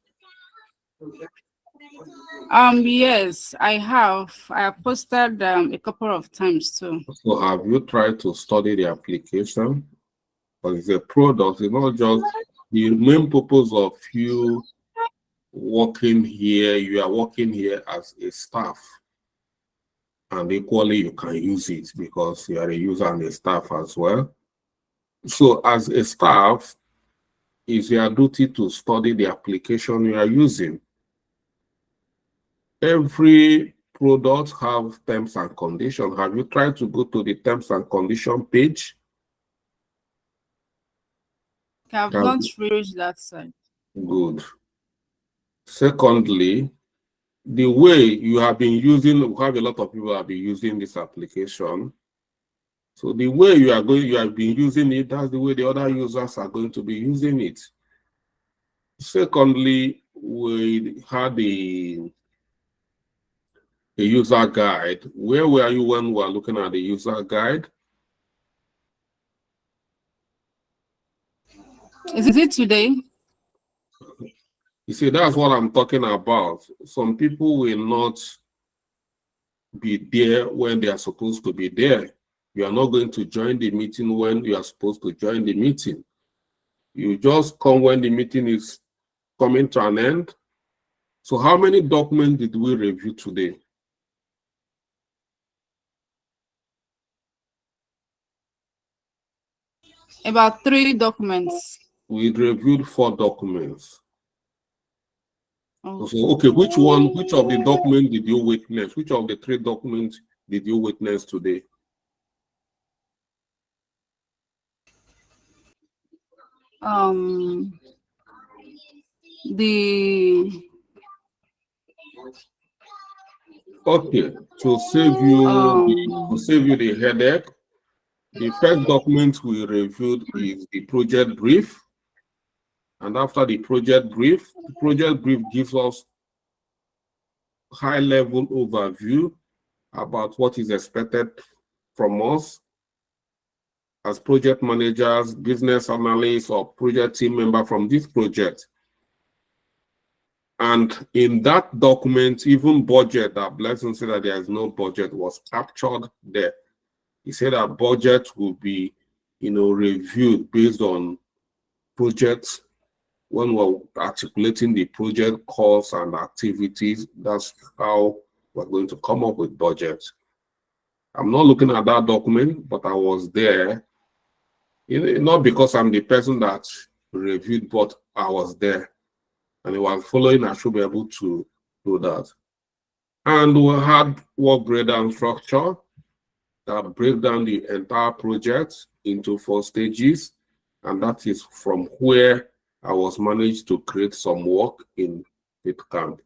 Yes, I have. I have posted a couple of times too. So have you tried to study the application? Because it's a product, it's not just the main purpose of you working here, you are working here as a staff. And equally you can use it because you are a user and a staff as well. So as a staff, it's your duty to study the application you are using. Every product have terms and conditions. Have you tried to go to the terms and condition page? I've Have not you? reached that side. Good. Secondly, the way you have been using, we have a lot of people have been using this application. So the way you have been using it, that's the way the other users are going to be using it. Secondly, we had a user guide. Where were you when we were looking at the user guide? Is it today? You see, that's what I'm talking about. Some people will not be there when they are supposed to be there. You are not going to join the meeting when you are supposed to join the meeting. You just come when the meeting is coming to an end. So how many documents did we review today? About 3 documents. We reviewed 4 documents. Oh. So, okay, which of the documents did you witness? Which of the 3 documents did you witness today? Okay, to save you the headache, the first document we reviewed is the project brief. And after the project brief gives us high-level overview about what is expected from us as project managers, business analysts, or project team member from this project. And in that document, even budget, that Blessing said that there is no budget, was captured there. He said that budget will be, reviewed based on projects. When we're articulating the project costs and activities, that's how we're going to come up with budget. I'm not looking at that document, but I was there. Not because I'm the person that reviewed, but I was there. And while following, I should be able to do that. And we had work breakdown structure that break down the entire project into 4 stages. And that is from where I was managed to create some work in FitCamp.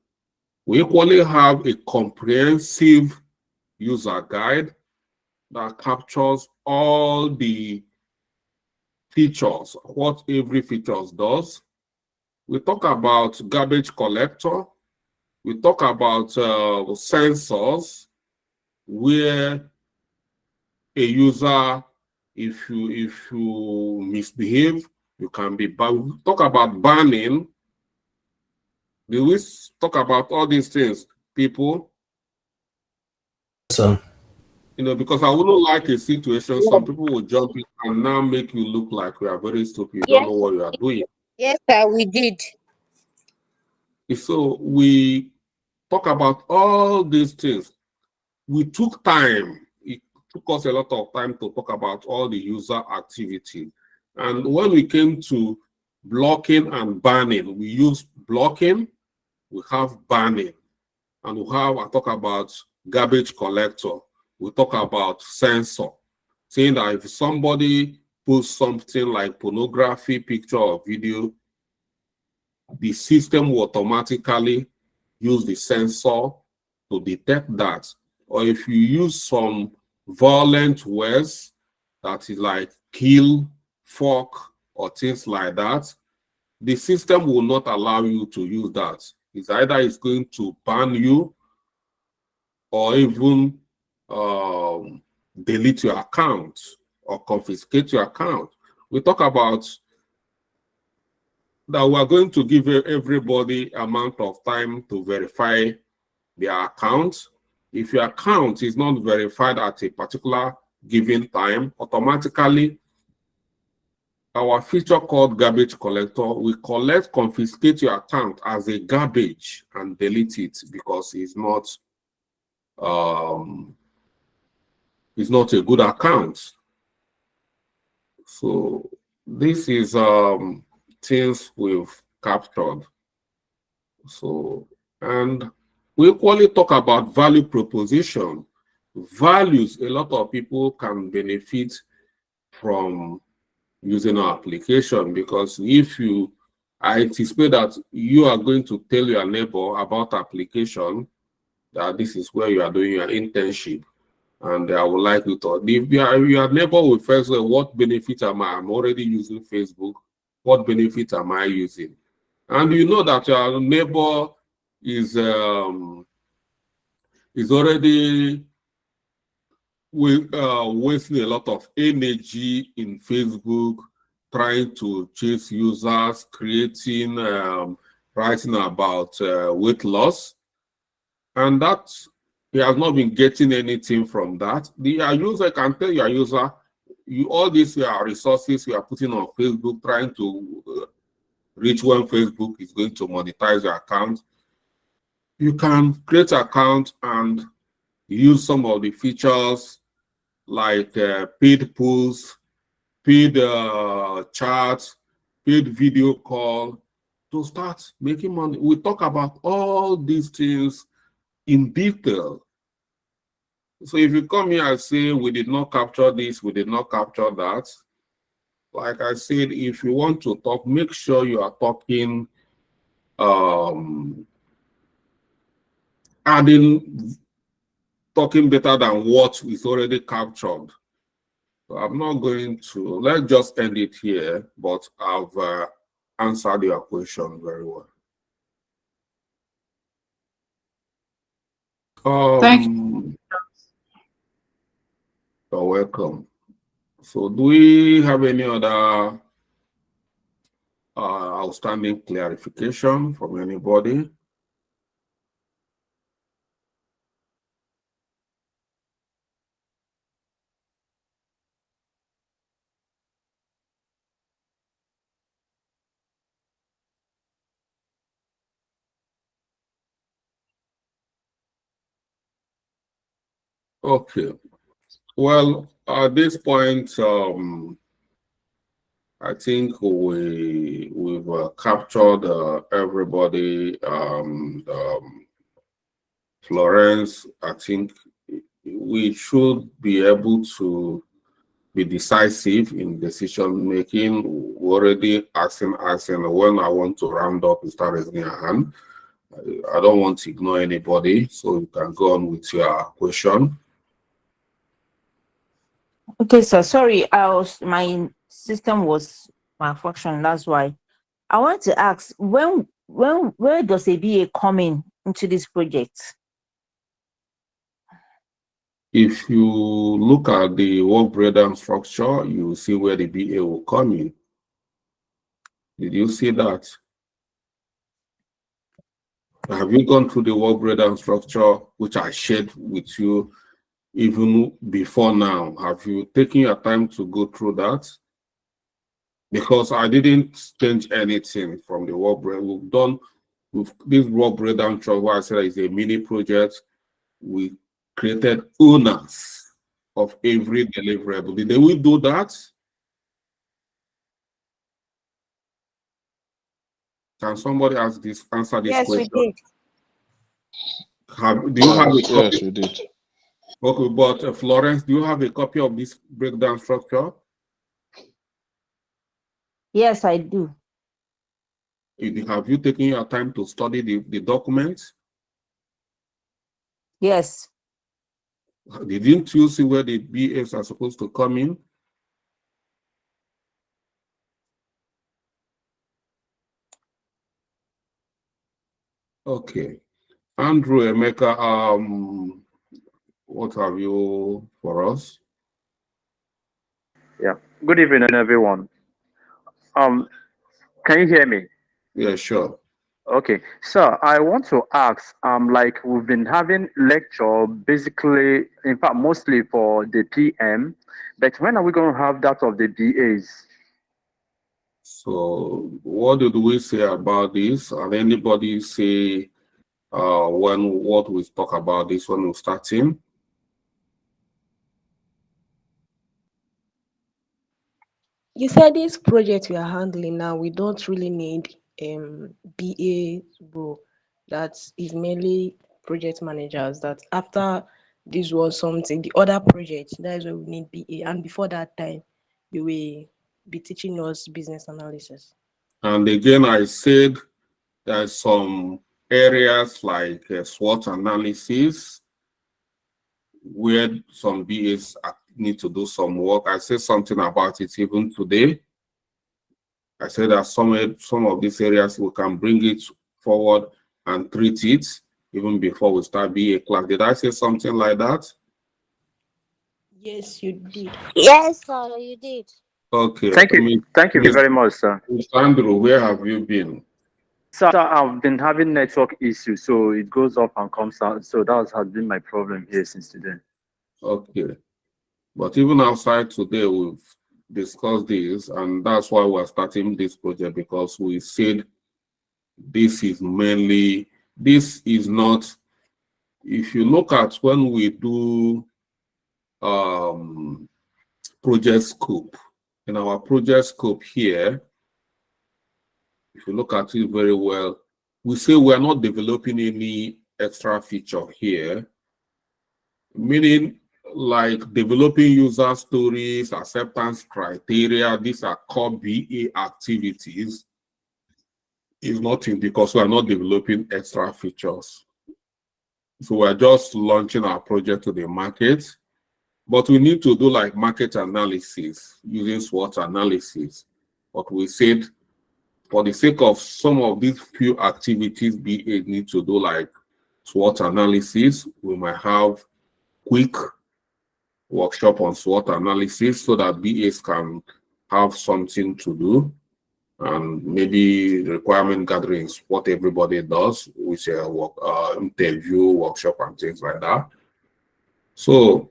We equally have a comprehensive user guide that captures all the features, what every feature does. We talk about garbage collector. We talk about sensors, where a user, if you misbehave, you can be banned. We talk about banning. We will talk about all these things, people. So, Because I wouldn't like a situation some people will jump in and now make you look like we are very stupid. You don't know what you are doing. Yes, sir, we did. So we talk about all these things. We took time. It took us a lot of time to talk about all the user activity. And when we came to blocking and banning, we use blocking, we have banning, and I talk about garbage collector. We talk about sensor, saying that if somebody posts something like pornography, picture or video, the system will automatically use the sensor to detect that. Or if you use some violent words, that is like kill, fuck, or things like that, the system will not allow you to use that. It's either it's going to ban you or even delete your account or confiscate your account. We talk about that we're going to give everybody amount of time to verify their account. If your account is not verified at a particular given time, automatically our feature called garbage collector will confiscate your account as a garbage and delete it because it's not a good account. So this is things we've captured. So, and we equally talk about value proposition. Values, a lot of people can benefit from using our application, because if you, I anticipate that you are going to tell your neighbor about application, that this is where you are doing your internship, and I would like you to, if your neighbor will first say, what benefit am I? I'm already using Facebook. What benefit am I using? And you know that your neighbor is already wasting a lot of energy in Facebook, trying to chase users, creating, writing about weight loss, and that he has not been getting anything from that. The user can tell your user, all these resources you are putting on Facebook, trying to reach when Facebook is going to monetize your account. You can create an account and use some of the features like paid pulls, paid chat, paid video call to start making money. We talk about all these things in detail. So if you come here and say, we did not capture this, we did not capture that, like I said, if you want to talk, make sure you are talking, talking better than what is already captured. So I'm not going to, let's just end it here, but I've answered your question very well. Thank you. You're welcome. So do we have any other outstanding clarification from anybody? Okay. Well, at this point, I think we've captured everybody. Florence, I think we should be able to be decisive in decision making. We're already asking when I want to round up and start raising your hand. I don't want to ignore anybody, so you can go on with your question. Okay, sir. Sorry, my system was malfunction. That's why I want to ask, where does a BA come into this project? If you look at the work breakdown structure, you will see where the BA will come in. Did you see that? Have you gone through the work breakdown structure, which I shared with you even before now? Have you taken your time to go through that? Because I didn't change anything from the work breakdown. We've done with this work breakdown structure. I said it's a mini project. We created owners of every deliverable. Did we do that? Can somebody answer this question? Yes, we did. Do you have a copy? Yes, we did. Okay, but Florence, do you have a copy of this breakdown structure? Yes, I do. Have you taken your time to study the document? Yes. Didn't you see where the BAs are supposed to come in? Okay. Andrew, Emeka, what have you for us? Yeah. Good evening, everyone. Can you hear me? Yeah, sure. Okay. So I want to ask, like we've been having lecture basically, in fact, mostly for the PM, but when are we going to have that of the BAs? So what did we say about this? And anybody say what we talk about this when we're starting? You said this project we are handling now, we don't really need BA role. That is mainly project managers. That after this was something, the other project, that is where we need BA. And before that time, you will be teaching us business analysis. And again, I said there's some areas like SWOT analysis where some BAs need to do some work. I said something about it even today. I said that some of these areas we can bring it forward and treat it even before we start BA class. Did I say something like that? Yes, you did. Yes, sir, you did. Okay. Thank you. Thank you very much, sir. Andrew, where have you been? Sir, I've been having network issues, so it goes up and comes out. So that has been my problem here since today. Okay. But even outside today, we've discussed this, and that's why we're starting this project, because we said this is not, if you look at when we do project scope, in our project scope here, if you look at it very well, we say we're not developing any extra feature here, meaning like developing user stories, acceptance criteria. These are core BA activities. Is nothing, because we are not developing extra features. So we're just launching our project to the market, but we need to do like market analysis using SWOT analysis. But we said, for the sake of some of these few activities BA need to do like SWOT analysis, we might have quick workshop on SWOT analysis so that BAs can have something to do, and maybe requirement gatherings, what everybody does, which interview, workshop, and things like that. So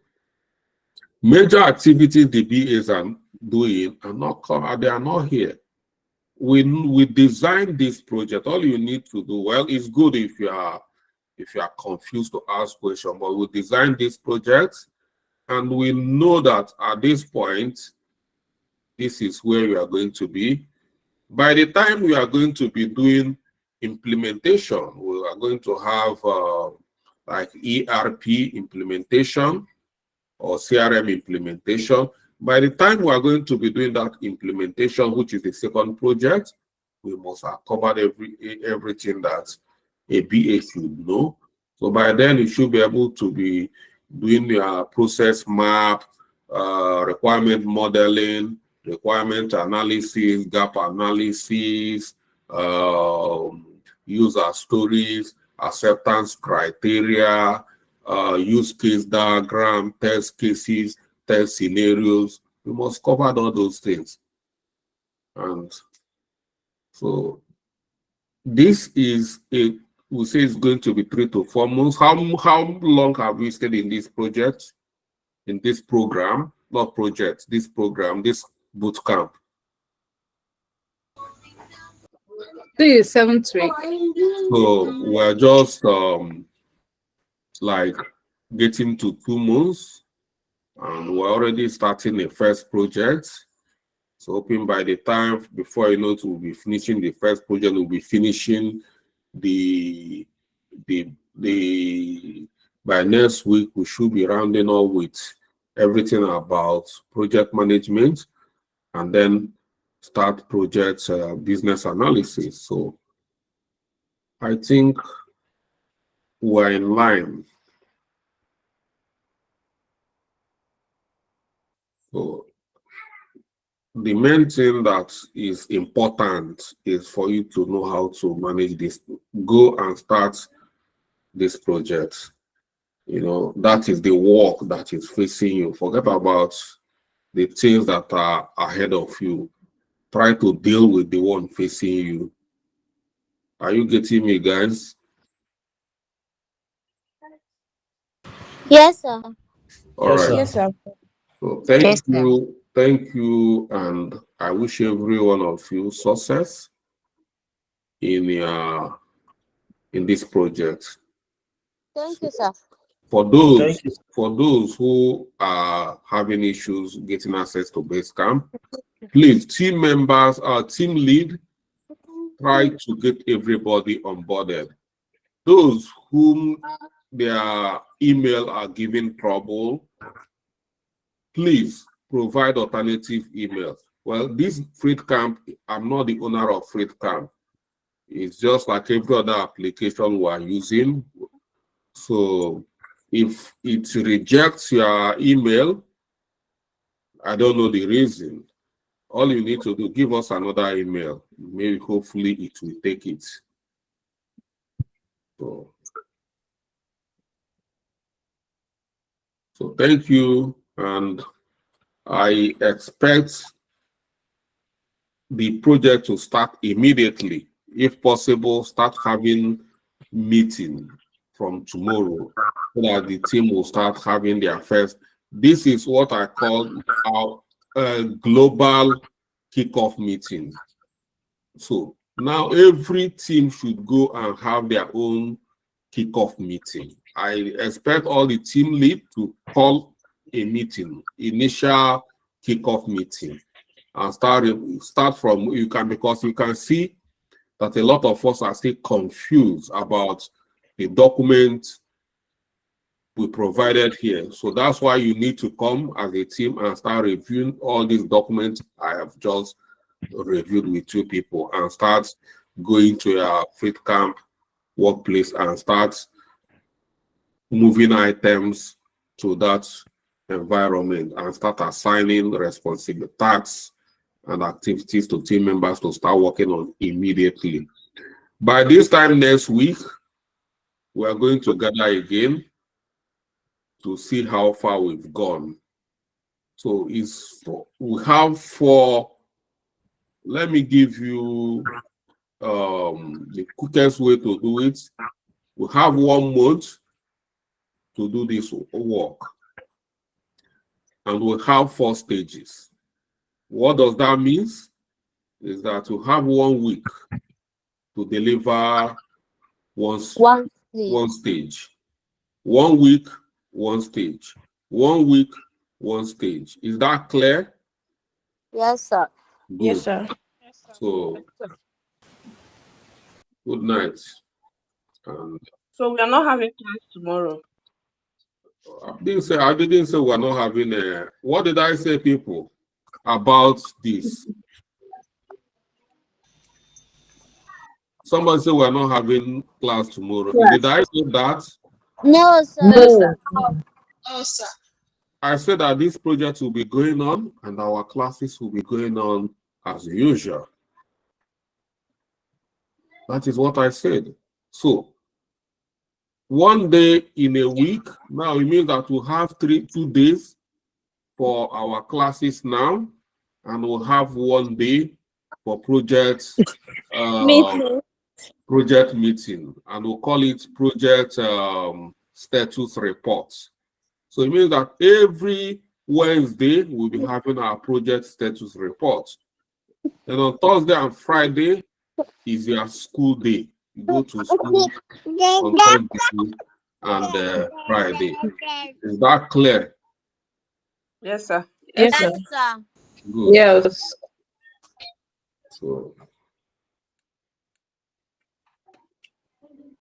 major activities the BAs are doing are not, they are not here. We designed this project. All you need to do, well, it's good if you are confused to ask questions, but we designed this project, and we know that at this point, this is where we are going to be. By the time we are going to be doing implementation, we are going to have like ERP implementation or CRM implementation. By the time we are going to be doing that implementation, which is the second project, we must have covered everything that a BA should know. So by then, you should be able to be doing your process map, requirement modeling, requirement analysis, gap analysis, user stories, acceptance criteria, use case diagram, test cases, test scenarios. We must cover all those things. And so this is we say it's going to be 3 to 4 months. How long have we stayed in this project, in this program, not project, this program, this boot camp? 7 weeks. So we're just like getting to 2 months, and we're already starting the first project. So hoping by the time, before you know it, we'll be finishing the first project, we'll be finishing by next week, we should be rounding up with everything about project management, and then start project business analysis. So I think we're in line. So the main thing that is important is for you to know how to manage this. Go and start this project. You know, that is the work that is facing you. Forget about the things that are ahead of you. Try to deal with the one facing you. Are you getting me, guys? Yes, sir. All right. Yes, sir. So thank you, and I wish every one of you success in this project. Thank you, sir. For those Thank you. who are having issues getting access to Basecamp, please, team members, team lead, try to get everybody onboarded. Those whom their email are giving trouble, please provide alternative emails. Well, this FreeCamp, I'm not the owner of FreeCamp. It's just like every other application we are using. So if it rejects your email, I don't know the reason. All you need to do, give us another email. Maybe hopefully it will take it. So thank you, and I expect the project to start immediately. If possible, start having meeting from tomorrow so that the team will start having their first. This is what I call our global kickoff meeting. So now every team should go and have their own kickoff meeting. I expect all the team lead to call a meeting, initial kickoff meeting, and start from because you can see that a lot of us are still confused about the document we provided here. So that's why you need to come as a team and start reviewing all these documents I have just reviewed with 2 people, and start going to your FreeCamp workplace and start moving items to that environment and start assigning responsible tasks and activities to team members to start working on immediately. By this time next week, we are going to gather again to see how far we've gone. So we have 4. Let me give you the quickest way to do it. We have 1 month to do this work, and we have 4 stages. What does that mean? Is that you have 1 week to deliver one stage. 1 week, 1 stage. 1 week, 1 stage. Is that clear? Yes, sir. Good. Yes, sir. So, good night. And So we are not having class tomorrow. I didn't say we're not having a. What did I say, people, about this? Somebody said we're not having class tomorrow. Yes. Did I say that? No, sir. No, sir. I said that this project will be going on and our classes will be going on as usual. That is what I said. So, 1 day in a week, now it means that we'll have 2 days for our classes now, and we'll have 1 day for project meeting, and we'll call it project status report. So it means that every Wednesday we'll be having our project status report. Then on Thursday and Friday is your school day. You go to school on Thursday and Friday. Is that clear? Yes, sir. Yes, sir. Yes, sir. Good. Yes. So